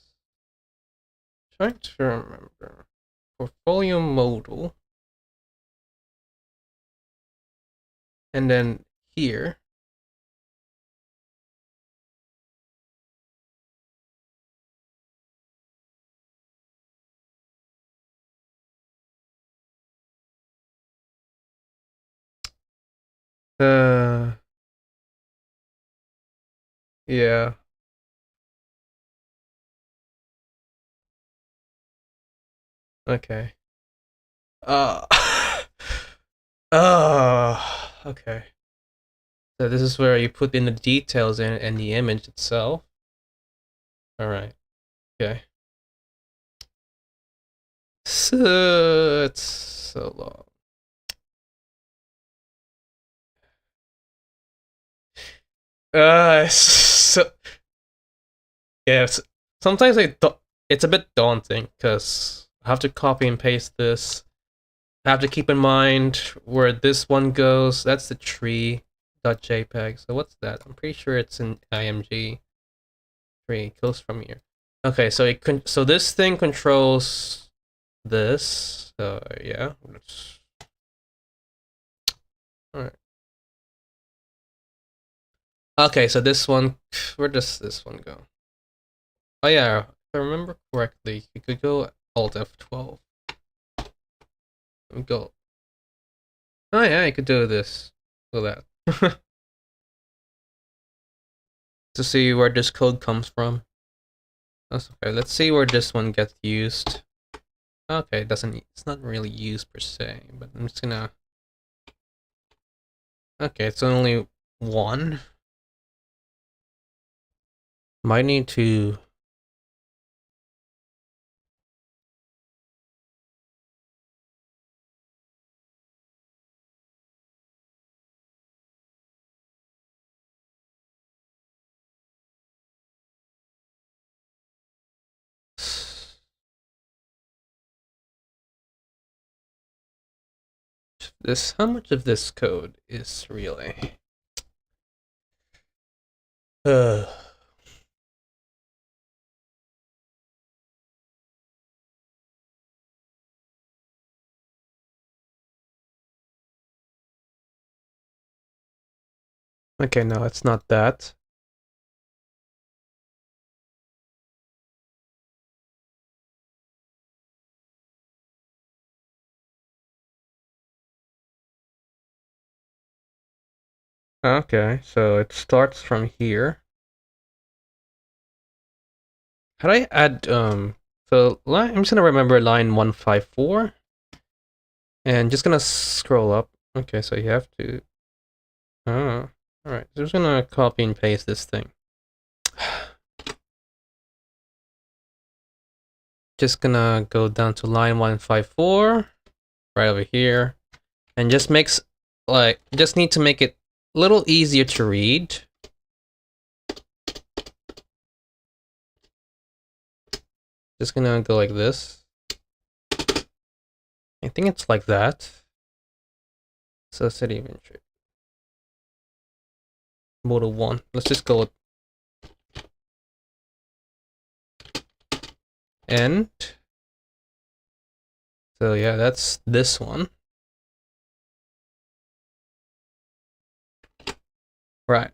Trying to remember. Portfolio modal. And then here. Uh, yeah. Okay. Uh, okay. So this is where you put in the details and the image itself. Alright. Okay. So it's so long. So yeah. Sometimes it's a bit daunting because I have to copy and paste this. I have to keep in mind where this one goes. That's the tree.jpg. So what's that? I'm pretty sure it's an img. Tree. It goes from here. Okay, so so this thing controls this. So yeah. All right. Okay, so this one, where does this one go? Oh yeah, if I remember correctly, you could go Alt F12. Go. Oh yeah, you could do this. Look at that. To see where this code comes from. That's okay. Let's see where this one gets used. Okay, it's not really used per se, but I'm just gonna. Okay, it's only one. Might need to. How much of this code is really uh okay, no, it's not that. Okay, so it starts from here. How do I add so I'm just gonna remember line 154 and just gonna scroll up. Okay, so you have to alright, so I'm just gonna copy and paste this thing. Just gonna go down to line 154 right over here and just just need to make it a little easier to read. Just gonna go like this. I think it's like that. So city of interest. Model 1. Let's just go with end. So yeah, that's this one. Right.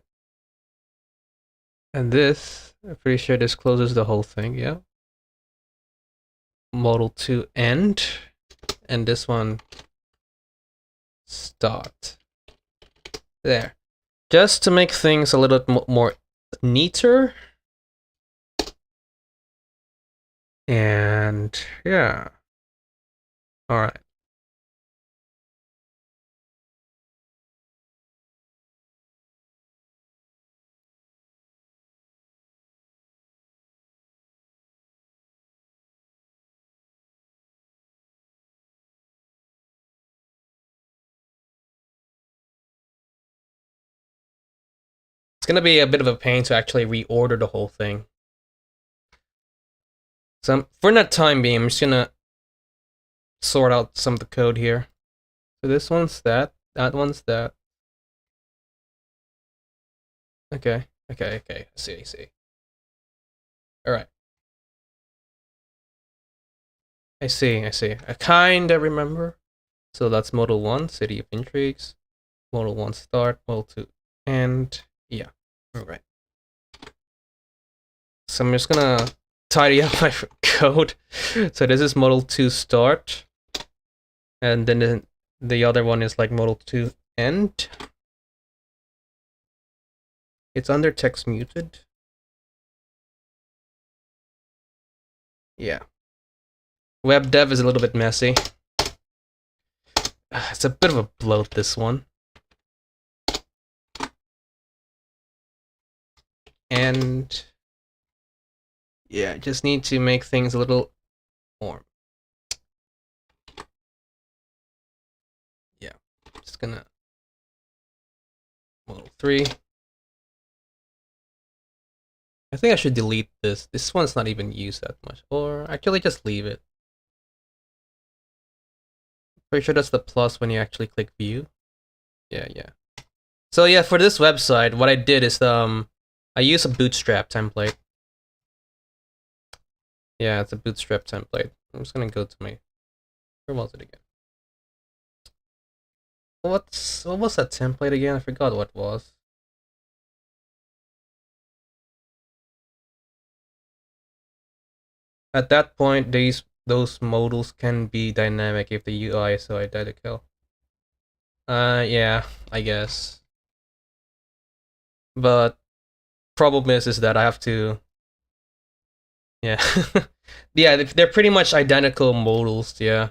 And this, I'm pretty sure this closes the whole thing, yeah. Model 2 end. And this one start. There. Just to make things a little bit more neater. And yeah. Alright. It's gonna be a bit of a pain to actually reorder the whole thing. So for that time being, I'm just gonna sort out some of the code here. So this one's that one's that. Okay. I see. Alright. I see. I kinda remember. So that's model 1, City of Intrigues. Model 1 start, model 2 end. Yeah. Alright. So I'm just gonna tidy up my code. So this is model 2 start. And then the other one is like model 2 end. It's under text muted. Yeah. Webdev is a little bit messy. It's a bit of a bloat, this one. And yeah, just need to make things a little more. Yeah, just gonna model 3. I think I should delete this. This one's not even used that much. Or actually just leave it. Pretty sure that's the plus when you actually click view. Yeah. So yeah, for this website, what I did is I use a bootstrap template. Yeah, it's a bootstrap template. I'm just gonna go to my, where was it again? What was that template again? I forgot what it was. At that point, those modules can be dynamic if the UI is so identical. Yeah, I guess. But problem is that I have to. Yeah, yeah, they're pretty much identical modules. Yeah,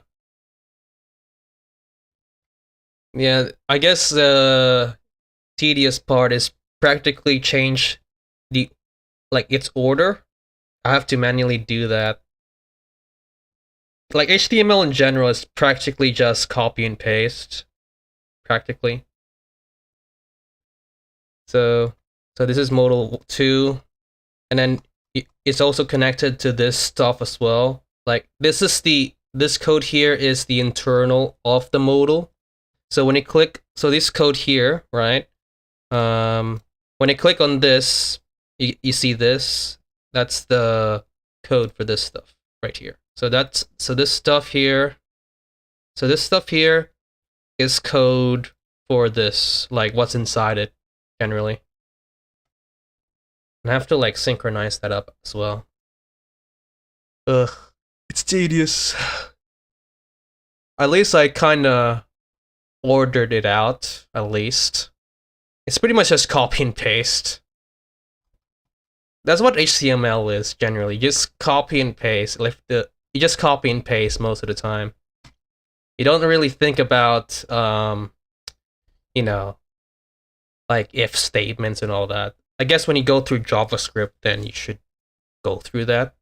yeah. I guess the tedious part is practically change the its order. I have to manually do that. Like HTML in general is practically just copy and paste. Practically. So this is modal 2, and then it's also connected to this stuff as well. Like this code here is the internal of the modal. So when you click, so this code here, right? When you click on this, you see this. That's the code for this stuff right here. So this stuff here. So this stuff here is code for this, like what's inside it, generally. And I have to like synchronize that up as well. Ugh, it's tedious. At least I kinda ordered it out, at least. It's pretty much just copy and paste. That's what HTML is generally. Just copy and paste. You just copy and paste most of the time. You don't really think about you know, like if statements and all that. I guess when you go through JavaScript, then you should go through that.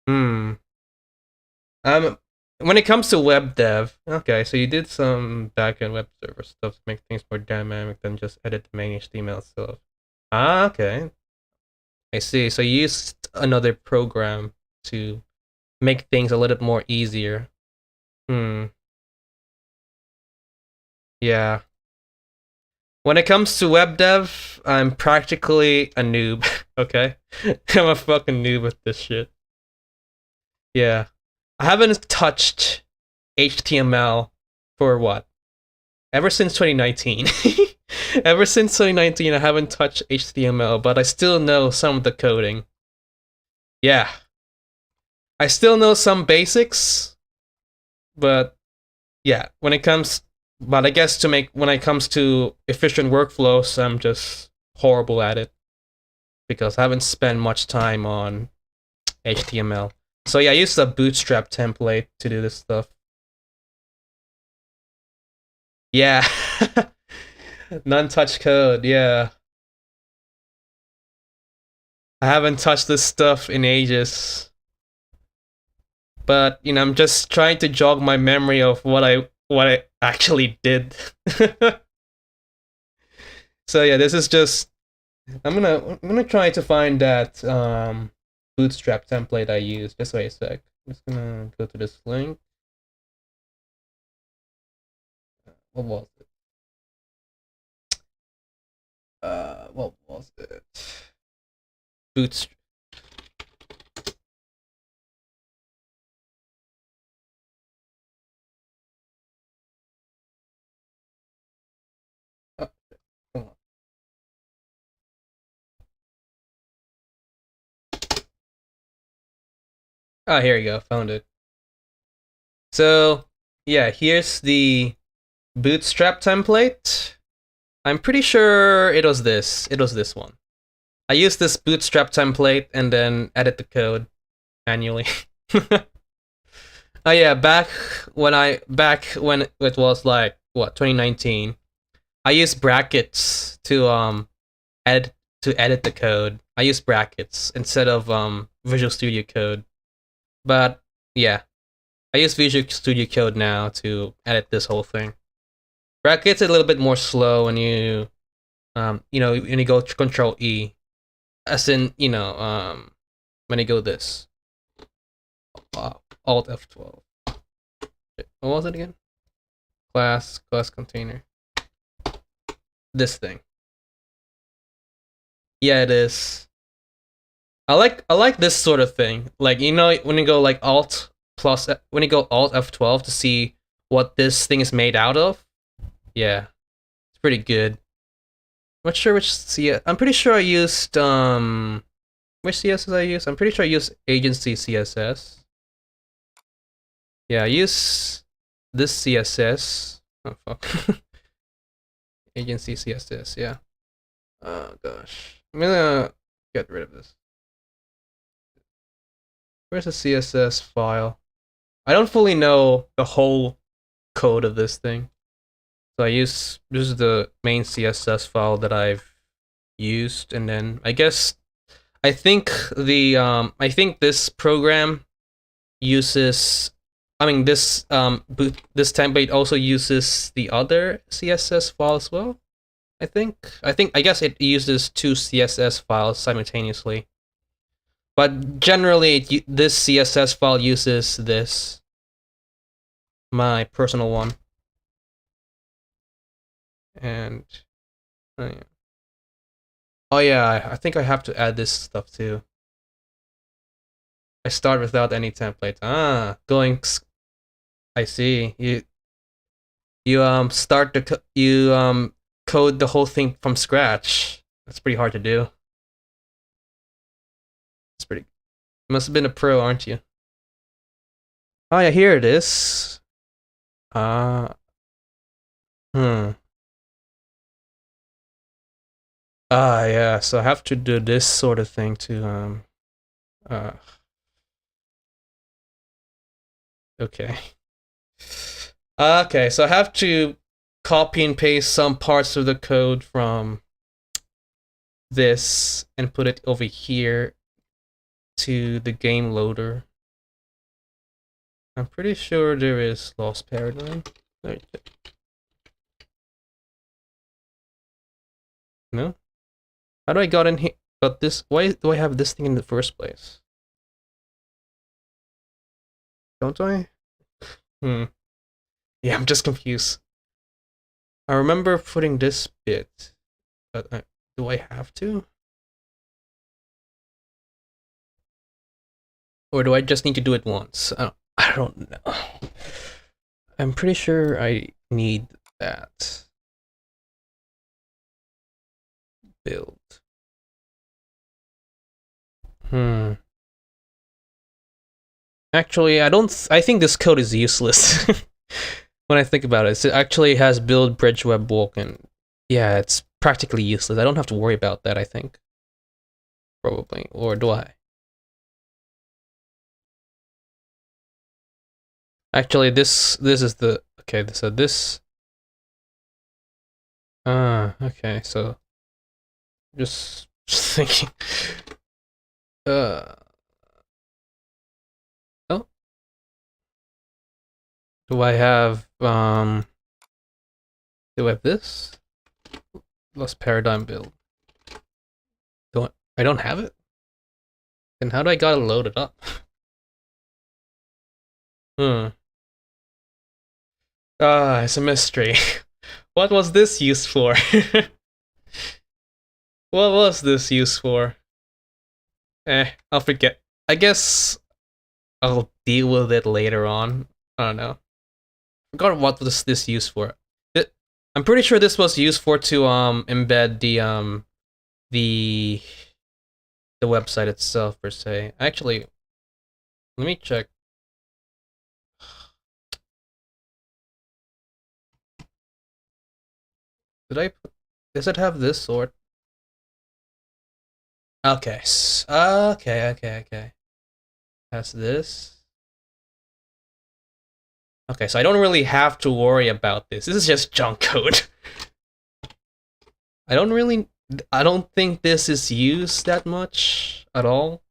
When it comes to web dev, okay, so you did some backend web server stuff to make things more dynamic than just edit the main HTML stuff. Ah, okay. I see. So you used another program to make things a little bit more easier. Yeah. When it comes to web dev, I'm practically a noob, okay? I'm a fucking noob with this shit. Yeah. I haven't touched HTML for what? Ever since 2019. Ever since 2019, I haven't touched HTML, but I still know some of the coding. Yeah. I still know some basics, but yeah, when it comes, but I guess when it comes to efficient workflows, I'm just horrible at it because I haven't spent much time on HTML. So yeah, I used a bootstrap template to do this stuff. Yeah. Non-touch code, yeah. I haven't touched this stuff in ages. But, I'm just trying to jog my memory of what I actually did. So yeah, this is just I'm gonna try to find that bootstrap template I used. Just wait a sec. I'm just gonna go to this link. What was it? What was it? Bootstrap. Oh, here you go. Found it. So, yeah, here's the bootstrap template. I'm pretty sure it was this. It was this one. I used this bootstrap template and then edit the code manually. Oh yeah, back when it was like what 2019, I used brackets to edit edit the code. I used brackets instead of Visual Studio Code. But yeah, I use Visual Studio Code now to edit this whole thing. Brackets are a little bit more slow when when you go to Control E, as in when you go this Alt F12. What was it again? Class container. This thing. Yeah, it is. I like this sort of thing. Like when you go like when you go Alt F12 to see what this thing is made out of. Yeah, it's pretty good. I'm not sure which CS. I'm pretty sure I used which CSS I used. I'm pretty sure I used agency CSS. Yeah, I use this CSS. Oh fuck. Agency CSS. Yeah. Oh gosh. I'm gonna get rid of this. Where's the CSS file? I don't fully know the whole code of this thing. So this is the main CSS file that I've used, and then I think this program uses this template also uses the other CSS file as well. I guess it uses two CSS files simultaneously. But generally, this CSS file uses this, my personal one. And oh yeah, I think I have to add this stuff too. I start without any template. I see. You start code the whole thing from scratch. That's pretty hard to do. It's pretty. You must have been a pro, aren't you? Oh yeah, here it is. Hmm. Yeah, so I have to do this sort of thing to okay. Okay, so I have to copy and paste some parts of the code from this and put it over here to the game loader. I'm pretty sure there is lost paradigm. No? How do I got in here? Got this? Why do I have this thing in the first place? Don't I? Yeah, I'm just confused. I remember putting this bit, but do I have to? Or do I just need to do it once? I don't know. I'm pretty sure I need that. Build. Actually, I think this code is useless. When I think about it, it actually has build bridge web walk, and yeah, it's practically useless. I don't have to worry about that, I think. Probably. Or do I? Actually, this is the okay, so this okay, so just thinking oh, do I have this? Lost paradigm build. I don't have it? Then how do I gotta load it up? It's a mystery. What was this used for? What was this used for? I'll forget. I guess I'll deal with it later on. I don't know. Forgot what was this used for. I'm pretty sure this was used for to embed the website itself per se. Actually, let me check. Does it have this sort? Okay. Okay. Has this. Okay, so I don't really have to worry about this. This is just junk code. I don't think this is used that much at all.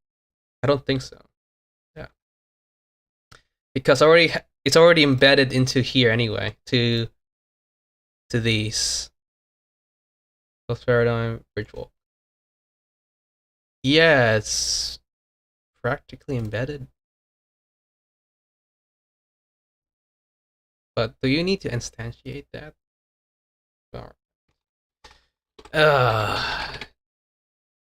I don't think so. Yeah. Because it's already embedded into here anyway, to these. Post paradigm, bridge walk. Yeah, it's practically embedded. But do you need to instantiate that?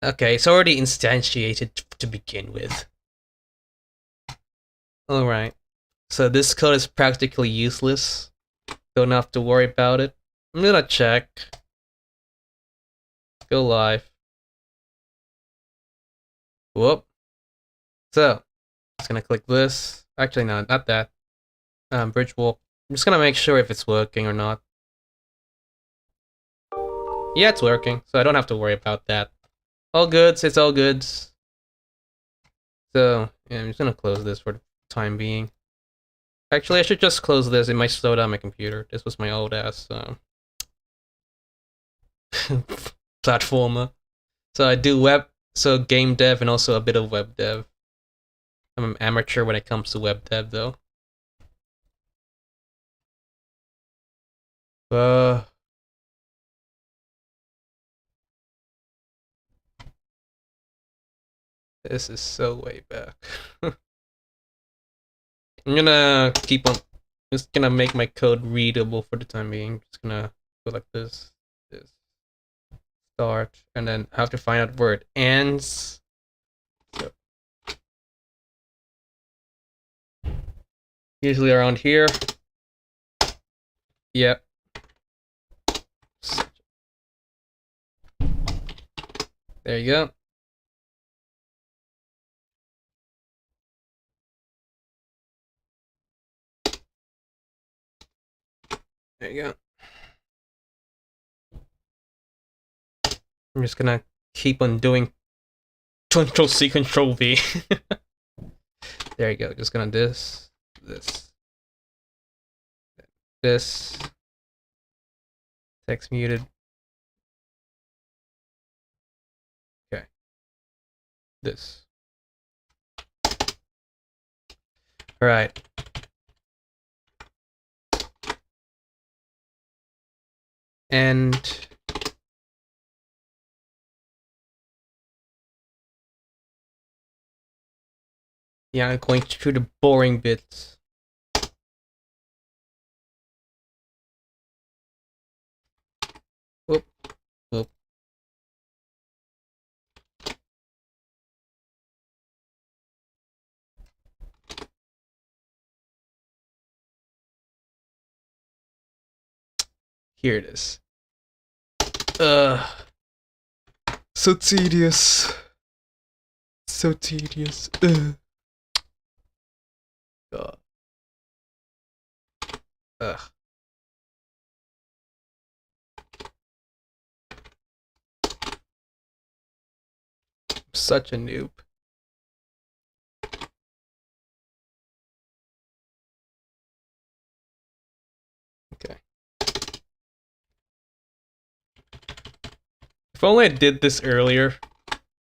Okay, it's already instantiated to begin with. Alright. So this code is practically useless. Don't have to worry about it. I'm gonna check. Go live. Whoop. So, just gonna click this. Actually, no, not that. Bridge walk. I'm just gonna make sure if it's working or not. Yeah, it's working, so I don't have to worry about that. All goods, it's all goods. So, yeah, I'm just gonna close this for the time being. Actually, I should just close this. It might slow down my computer. This was my old ass platformer. So I do game dev and also a bit of web dev. I'm an amateur when it comes to web dev, though. This is so way back. I'm gonna keep on. Just gonna make my code readable for the time being. Just gonna go like this, start, and then I have to find out where it ends. So, usually around here. Yep. There you go. There you go. I'm just gonna keep on doing Control C, Control V. There you go. Just gonna this. Text muted. Okay. This. All right. And yeah, I'm going through the boring bits. Whoop, whoop. Here it is. So tedious. So tedious. God. Ugh. I'm such a noob. Okay. If only I did this earlier,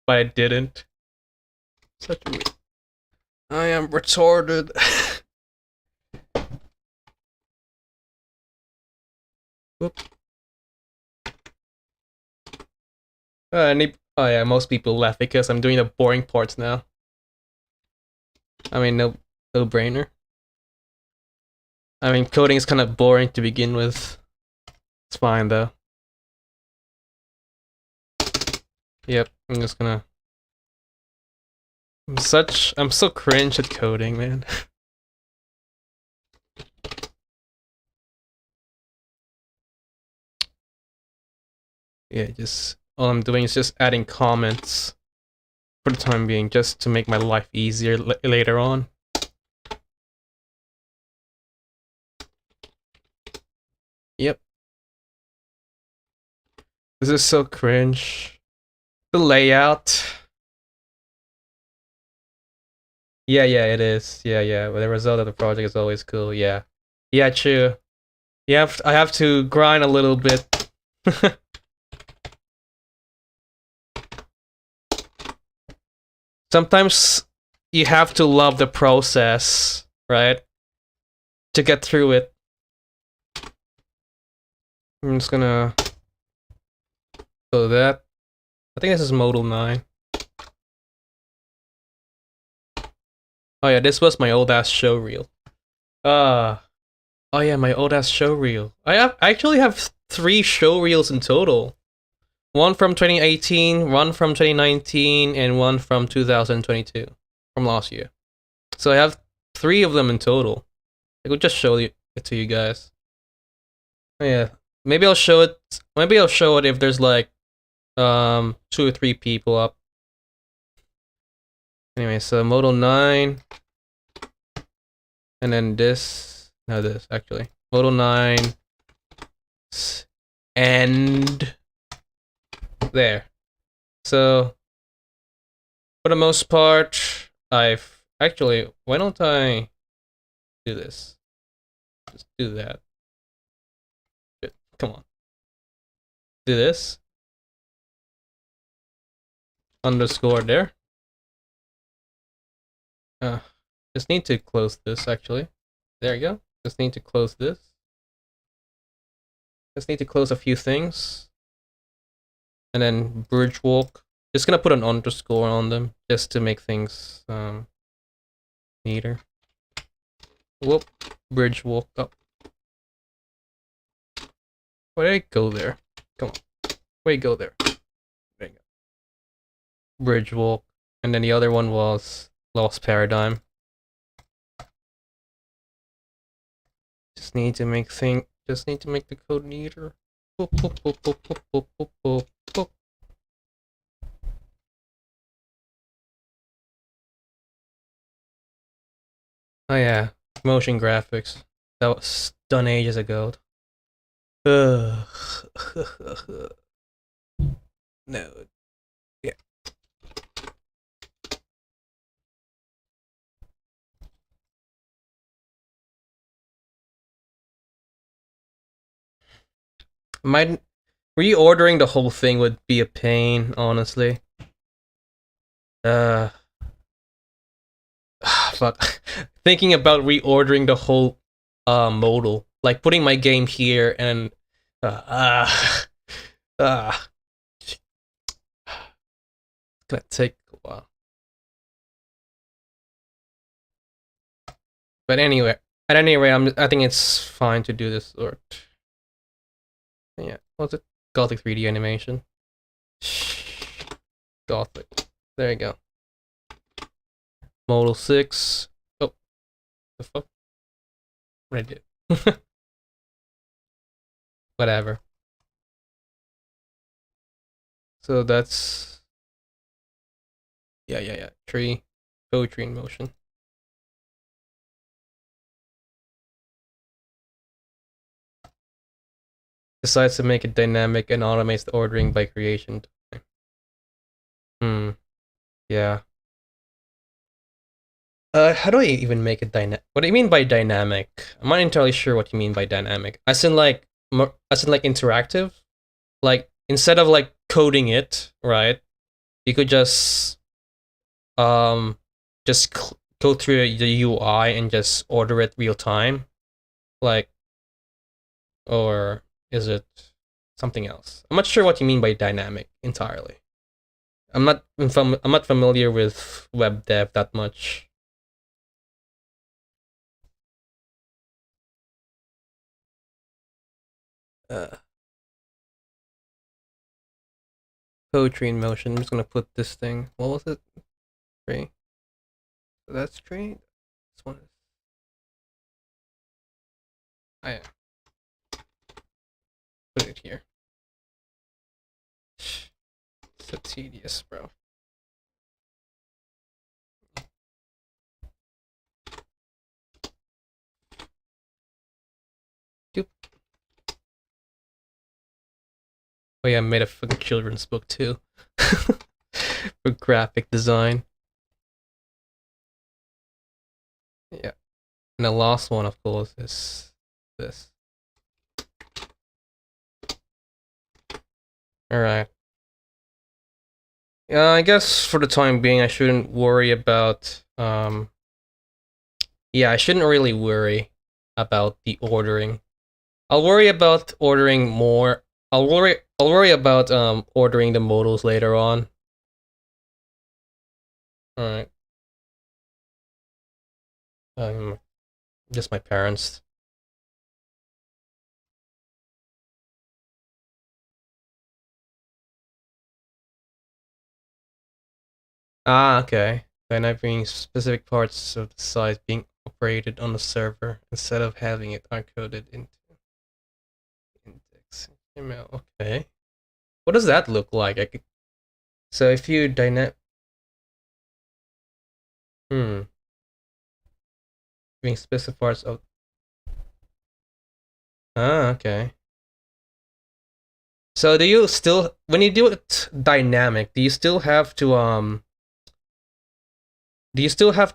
but I didn't. Such a weird. I am retarded. Whoop. Oh yeah, most people left because I'm doing the boring parts now. I mean, no brainer. I mean, coding is kind of boring to begin with. It's fine though. Yep, I'm just gonna. I'm so cringe at coding, man. Yeah, all I'm doing is just adding comments for the time being, just to make my life easier later on. Yep. This is so cringe. The layout. Yeah, it is. Yeah. But the result of the project is always cool. Yeah. Yeah, true. I have to grind a little bit. Sometimes you have to love the process, right? To get through it. I'm just gonna go that. I think this is modal 9. Oh yeah, this was my old ass show reel. Oh yeah, my old ass show reel. I actually have 3 show reels in total. One from 2018, one from 2019, and one from 2022, from last year. So I have 3 of them in total. I could just show it to you guys. Oh, yeah, maybe I'll show it. Maybe I'll show it if there's like 2 or 3 people up. Anyway, so modal 9, and then this. No, this actually modal 9, and there. So for the most part, I've actually. Why don't I do this? Just do that. Come on. Do this. Underscore there. Just need to close this actually. There you go. Just need to close this. Just need to close a few things. And then bridge walk. Just gonna put an underscore on them just to make things neater. Whoop. Bridge walk up. Why did I go there? Come on. Why go there? There you go. Bridge walk. And then the other one was Lost Paradigm. Just need to make the code neater. Boop, boop, boop, boop, boop, boop, boop, boop, boop. Oh yeah, motion graphics. That was done ages ago. No. Yeah. Reordering the whole thing would be a pain, honestly. Fuck. Thinking about reordering the whole modal, like putting my game here and it's gonna take a while. But anyway, at any rate, I think it's fine to do this sort. Yeah, what's it? Gothic 3D animation. Gothic. There you go. Modal 6. Oh, the fuck? What did I do? Whatever. So that's yeah. Tree, poetry in motion. Decides to make it dynamic and automates the ordering by creation. Yeah. How do I even make it dynamic? What do you mean by dynamic? I'm not entirely sure what you mean by dynamic. As in like interactive? Like instead of like coding it, right? You could just go through the UI and just order it real time, like, or is it something else? I'm not sure what you mean by dynamic entirely. I'm not familiar with web dev that much. Poetry in motion. I'm just gonna put this thing. What was it? Tree. So that's tree. This one is. Oh, yeah. Put it here. So tedious, bro. Oh yeah, I made a fucking children's book too. For graphic design. Yeah. And the last one, of course, is this. Alright. I guess for the time being, I shouldn't worry about, yeah, I shouldn't really worry about the ordering. I'll worry about ordering more. I'll worry about, ordering the modals later on. Alright. Just my parents. Ah, okay. Dynamicing specific parts of the site being operated on the server instead of having it encoded into index HTML. Okay. What does that look like? So if you being specific parts of. Ah, okay. So do you still, when you do it dynamic, do you still have to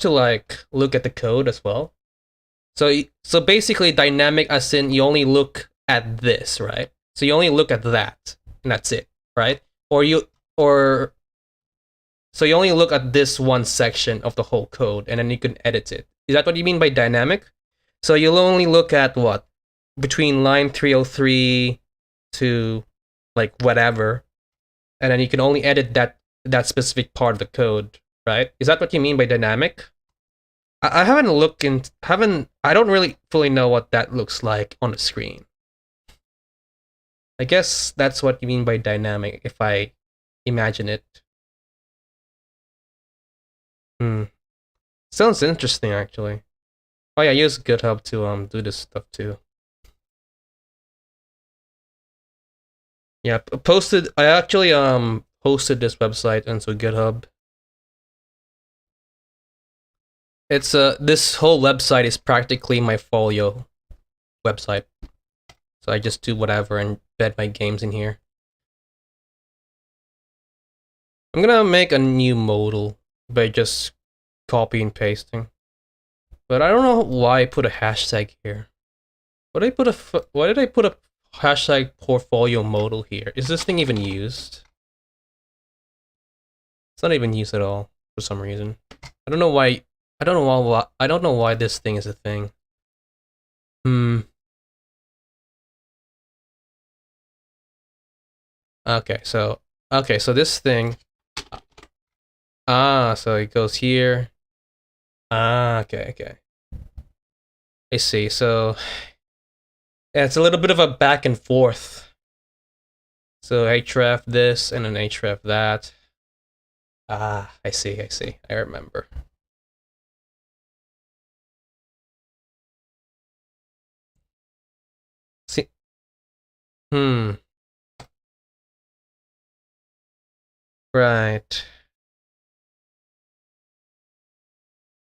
like look at the code as well? So basically dynamic as in you only look at this, right? So you only look at that and that's it, right? Or so you only look at this one section of the whole code and then you can edit it. Is that what you mean by dynamic? So you'll only look at what? Between line 303 to like whatever, and then you can only edit that specific part of the code, right? Is that what you mean by dynamic? I haven't looked in, I don't really fully know what that looks like on the screen. I guess that's what you mean by dynamic if I imagine it. Sounds interesting actually. Oh yeah, use GitHub to do this stuff too. Yeah, I actually hosted this website onto GitHub. It's this whole website is practically my folio website. So I just do whatever and embed my games in here. I'm gonna make a new modal by just copy and pasting. But I don't know why I put a hashtag here. Why did I put a hashtag portfolio modal here? Is this thing even used? It's not even used at all for some reason. I don't know why. I don't know why this thing is a thing. Okay, so this thing. So it goes here. Okay. I see. So yeah, it's a little bit of a back and forth. So href this and then href that. I see. I remember. See. Right.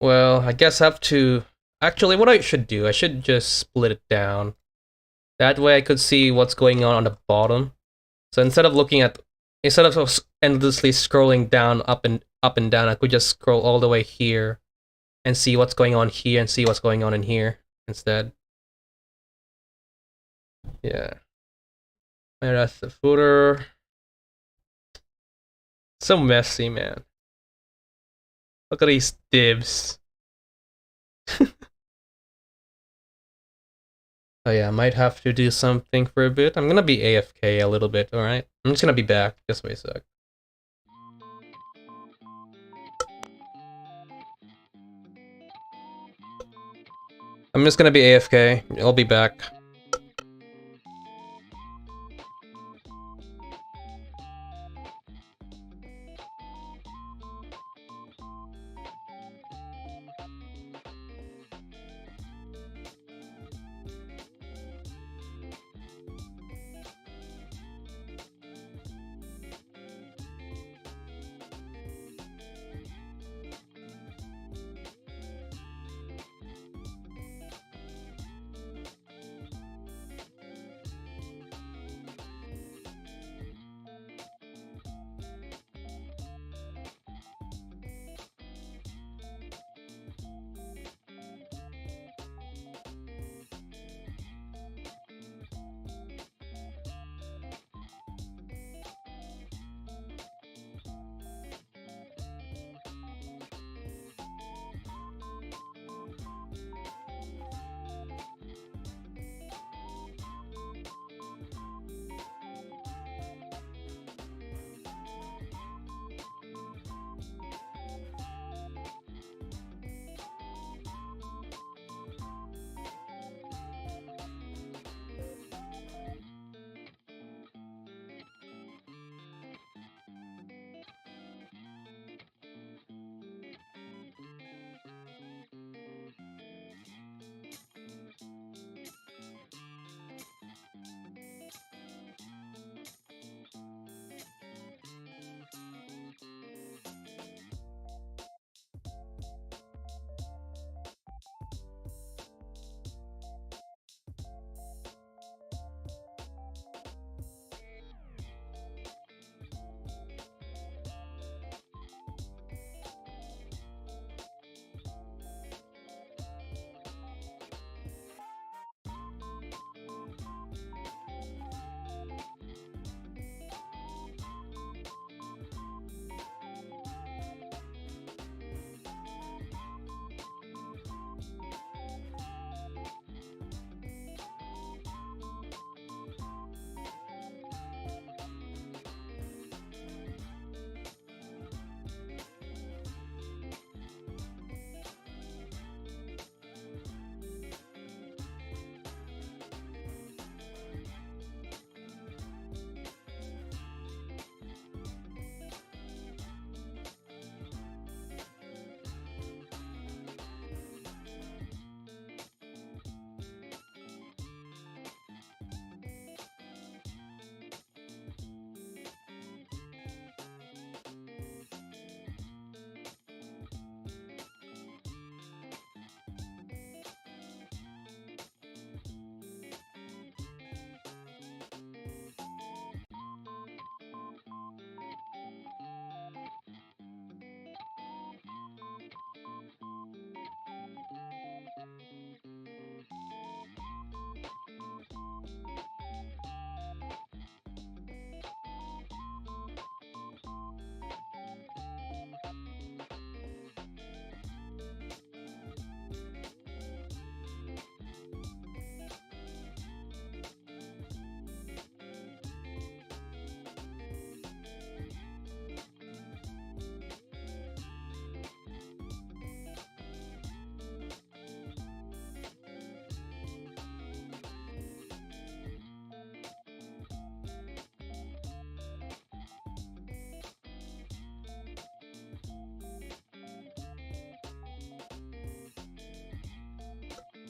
Well, I guess I have to. Actually, what I should do, I should just split it down. That way I could see what's going on the bottom. So instead of endlessly scrolling down up and down, I could just scroll all the way here and see what's going on here and see what's going on in here instead. Yeah. And that's the footer. So messy, man. Look at these divs. Oh yeah, I might have to do something for a bit. I'm gonna be AFK a little bit, alright? I'm just gonna be back. Just wait a sec. I'm just gonna be AFK. I'll be back.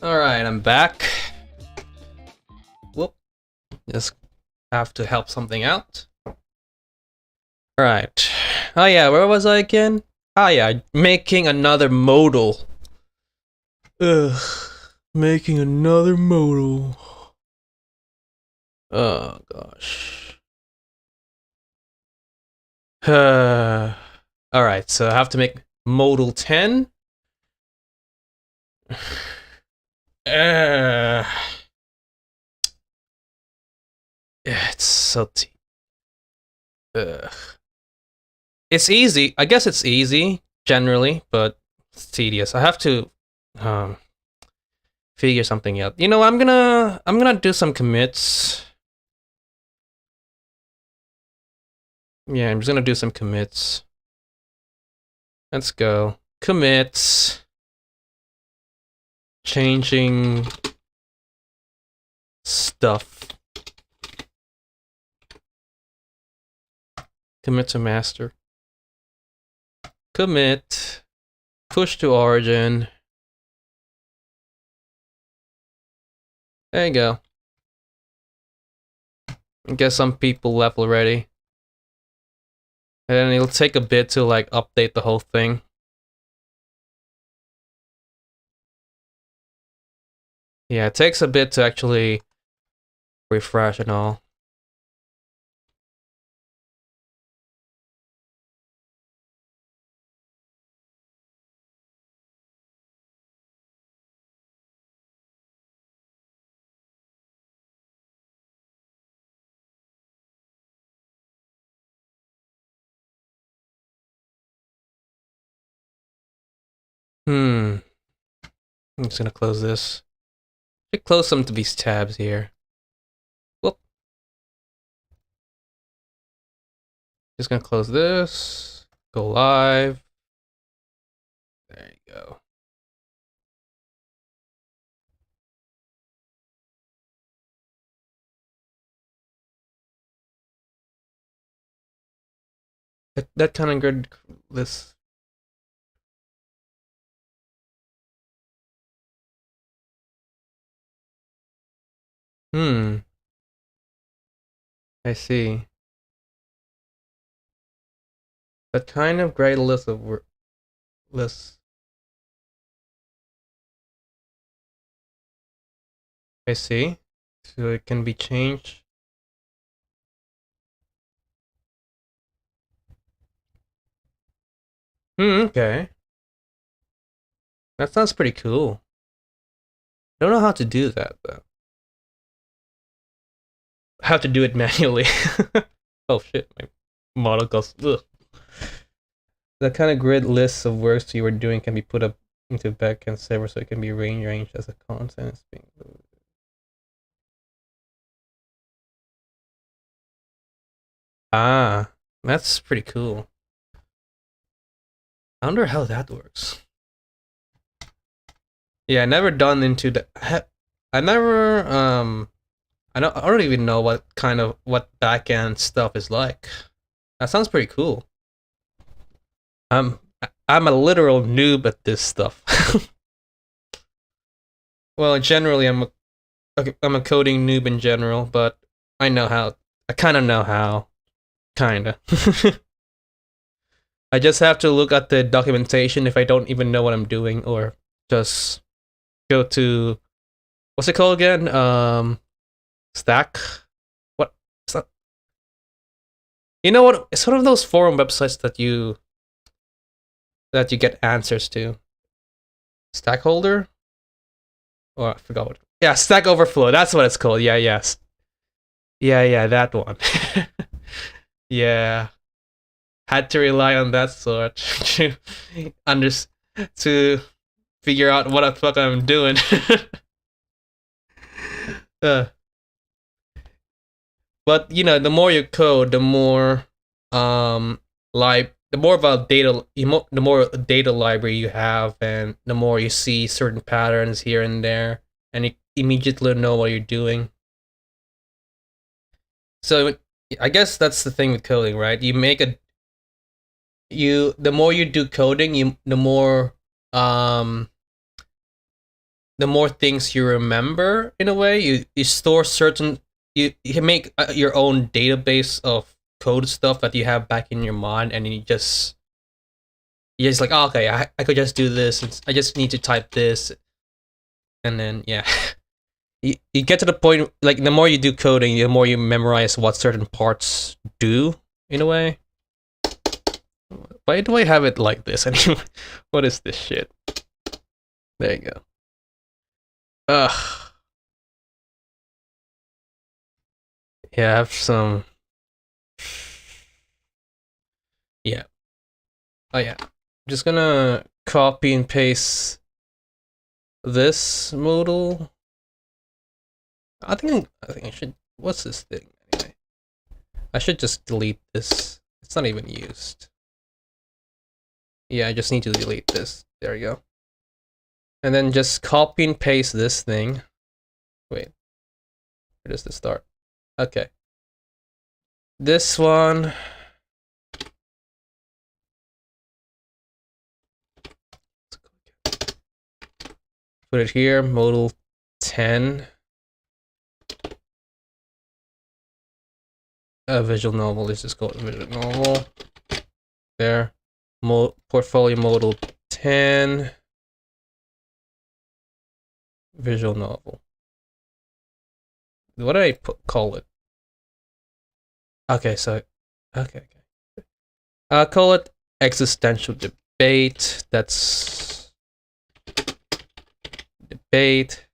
Alright, I'm back. Whoop. Just have to help something out. Alright. Oh yeah, where was I again? Oh yeah, making another modal. Ugh. Making another modal. Oh gosh. Alright, so I have to make modal 10. It's so it's easy. I guess it's easy generally, but it's tedious. I have to figure something out. You know, I'm gonna do some commits. Yeah, I'm just gonna do some commits. Let's go. Commits. Changing stuff. Commit to master. Commit. Push to origin. There you go. I guess some people left already. And it'll take a bit to like update the whole thing. Yeah, it takes a bit to actually refresh and all. I'm just gonna close this. Should close some of these tabs here. Whoop. Just gonna close this. Go live. There you go. That kind of good. This. I see. That kind of great list of lists. I see. So it can be changed. Okay. That sounds pretty cool. I don't know how to do that though. How to do it manually. Oh shit, my model goes. Ugh. The kind of grid lists of works you were doing can be put up into backend server so it can be rearranged as a content is being loaded. Ah, that's pretty cool. I wonder how that works. Yeah, I never done into the. I never I don't even know what backend stuff is like. That sounds pretty cool. I'm a literal noob at this stuff. Well, generally I'm a coding noob in general, but I know how. I kind of know how. Kinda. I just have to look at the documentation if I don't even know what I'm doing, or just go to what's it called again? Stack. What? You know what? It's one of those forum websites that you get answers to. Stackholder? Or I forgot what. Yeah, Stack Overflow. That's what it's called. Yeah, yes. Yeah, that one. Yeah. Had to rely on that sort to to figure out what the fuck I'm doing. But you know, the more you code, the more the more about data, the more data library you have, and the more you see certain patterns here and there, and you immediately know what you're doing. So I guess that's the thing with coding, right? The more you do coding, the more the more things you remember in a way. You store certain, you can make your own database of code stuff that you have back in your mind, and you just like, oh, okay, I could just do this. I just need to type this, and then yeah. You get to the point, like, the more you do coding, the more you memorize what certain parts do, in a way. Why do I have it like this anyway? What is this shit? There you go. Ugh. Yeah, I have some... Yeah. Oh yeah. I'm just gonna copy and paste this modal. I think I should... What's this thing anyway? I should just delete this. It's not even used. Yeah, I just need to delete this. There you go. And then just copy and paste this thing. Wait. Where does this start? Okay. This one. Put it here, modal 10. Visual novel, let's just call it visual novel. There. Portfolio modal 10. Visual novel. What did I call it? Okay, so... Okay. I'll call it existential debate. That's... Debate.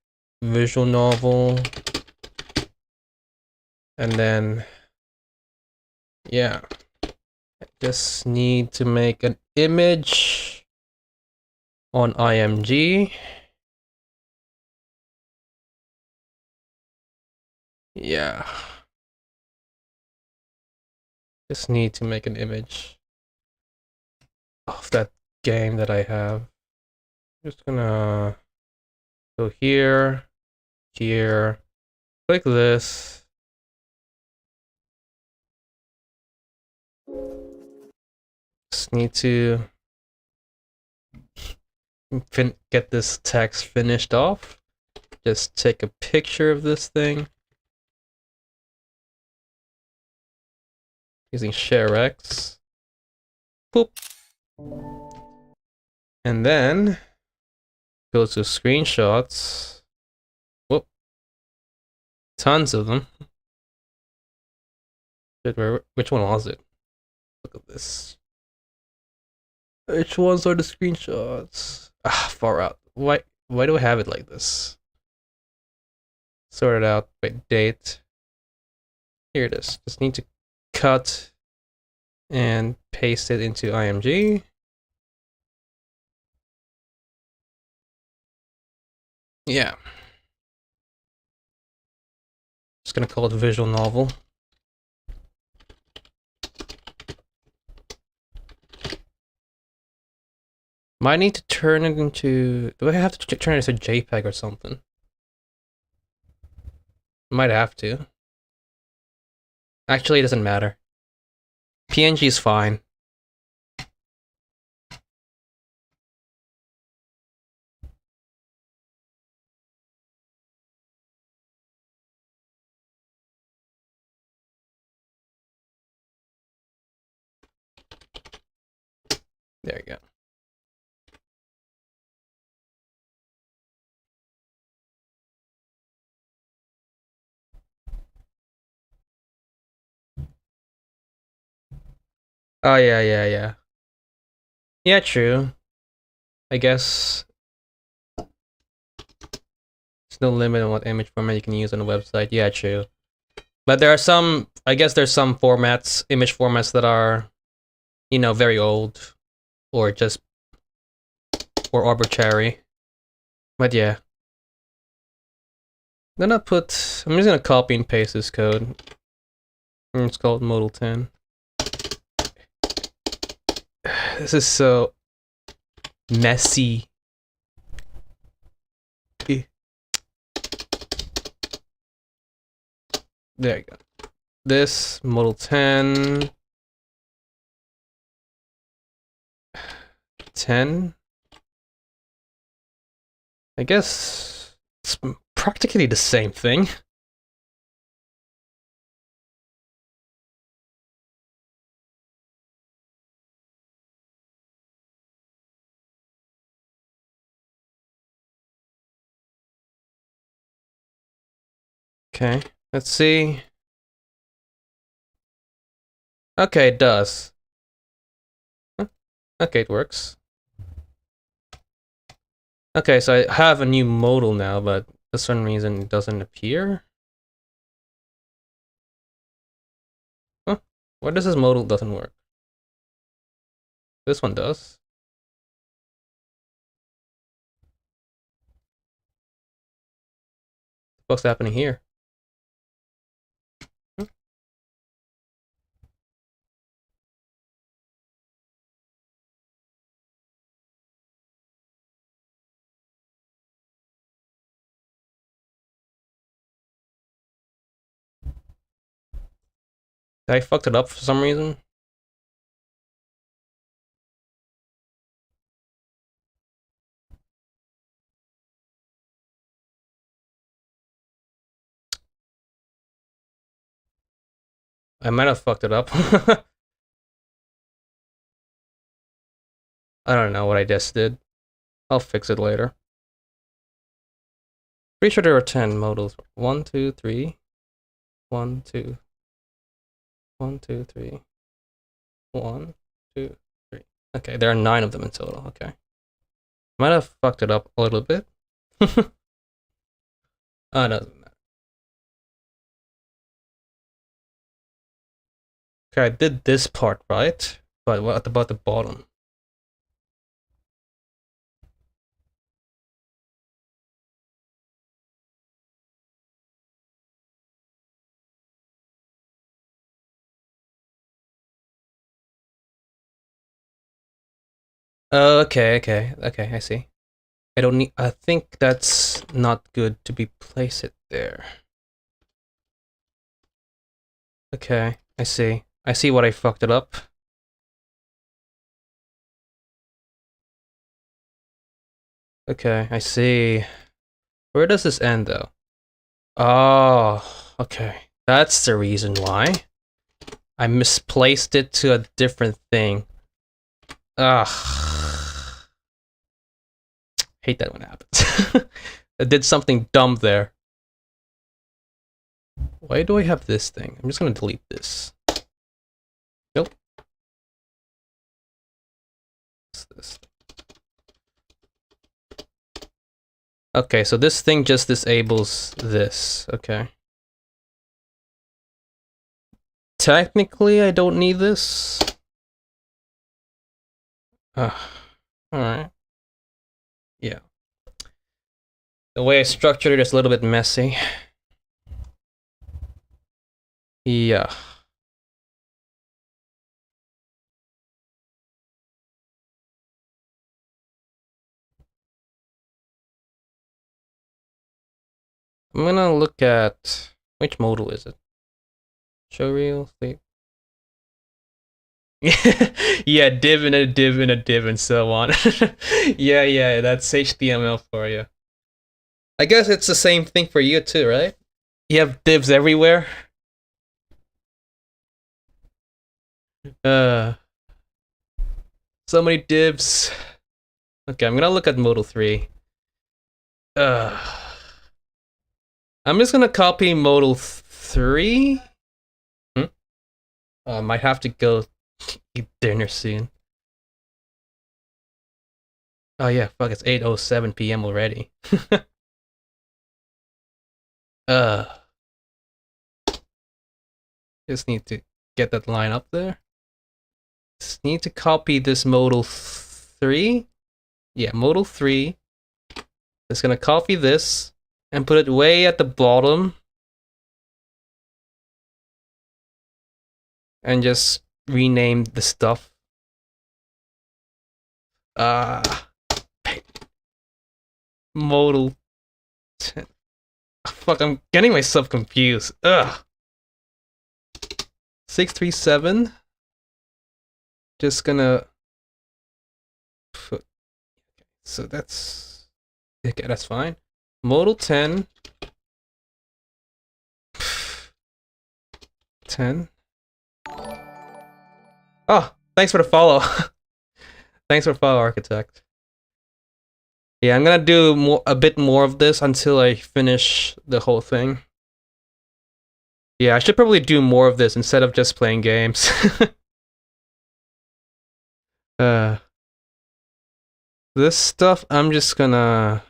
Visual novel. And then... Yeah. I just need to make an image on IMG. Yeah. Just need to make an image of that game that I have. Just gonna go here, here, click this. Just need to get this text finished off. Just take a picture of this thing using ShareX. Boop. And then go to screenshots. Whoop. Tons of them. Which one was it? Look at this. Which ones are the screenshots? Ah, far out. Why do I have it like this? Sort it out by date. Here it is. Just need to cut and paste it into IMG. Yeah. Just gonna call it visual novel. Might need to turn it into... Do I have to turn it into JPEG or something? Might have to. Actually, it doesn't matter. PNG is fine. There you go. Oh, yeah. Yeah, true. I guess there's no limit on what image format you can use on the website. Yeah, true. But there are some, I guess there's some formats, image formats that are, you know, very old or just, or arbitrary. But yeah. Then I'm just gonna copy and paste this code. And it's called modal 10. This is so messy. There you go. This modal 10. 10. I guess It's practically the same thing. Okay, let's see. Okay, it does. Okay, it works. Okay, so I have a new modal now, but for some reason it doesn't appear. Huh? Why does this modal doesn't work? This one does. What's happening here? Hmm? I fucked it up for some reason. I might have fucked it up. I don't know what I just did. I'll fix it later. Pretty sure there are 10 modals. 1, 2, 3. 1, 2. 1, 2, 3. 1, 2, 3. Okay, there are 9 of them in total. Okay. Might have fucked it up a little bit. Oh, it doesn't matter. Okay, I did this part right, but what about the bottom? Oh, okay, I see. I don't need. I think that's not good to be placed it there. Okay, I see. I see what I fucked it up. Okay, I see. Where does this end though? Oh, okay. That's the reason why. I misplaced it to a different thing. Ugh. Hate that when it happens. I did something dumb there. Why do I have this thing? I'm just gonna delete this. Nope. What's this? Okay, so this thing just disables this. Okay. Technically, I don't need this. Alright. Yeah. The way I structured it is a little bit messy. Yeah. I'm gonna look at which modal is it? Showreel, sleep. Yeah, div and a div and a div and so on. Yeah, that's HTML for you. I guess it's the same thing for you too, right? You have divs everywhere. Uh, so many divs. Okay, I'm gonna look at modal 3. I'm just gonna copy modal 3. Might have to go eat dinner soon. Oh yeah, fuck, it's 8:07 p.m. already. uh, just need to get that line up there. Just need to copy this modal 3. Yeah, modal 3. Just gonna copy this and put it way at the bottom. And just rename the stuff. Modal 10. Fuck, I'm getting myself confused. Ugh. 637. Just gonna put. So that's. Okay, that's fine. modal 10. 10. Oh, thanks for the follow. Thanks for the follow, Architect. Yeah, I'm gonna do a bit more of this until I finish the whole thing. Yeah, I should probably do more of this instead of just playing games. This stuff, I'm just gonna...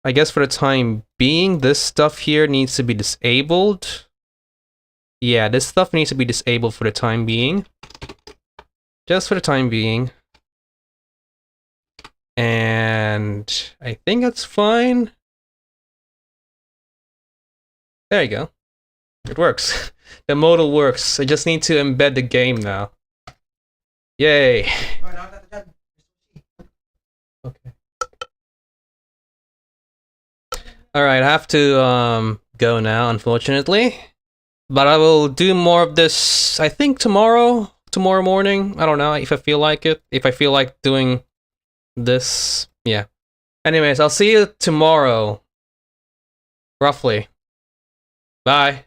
I guess for the time being, this stuff here needs to be disabled. Yeah, this stuff needs to be disabled for the time being. Just for the time being. And I think that's fine. There you go. It works. The modal works. I just need to embed the game now. Yay. Okay. Alright, I have to go now, unfortunately. But I will do more of this, I think tomorrow morning. I don't know, if I feel like it. If I feel like doing this, yeah. Anyways, I'll see you tomorrow. Roughly. Bye.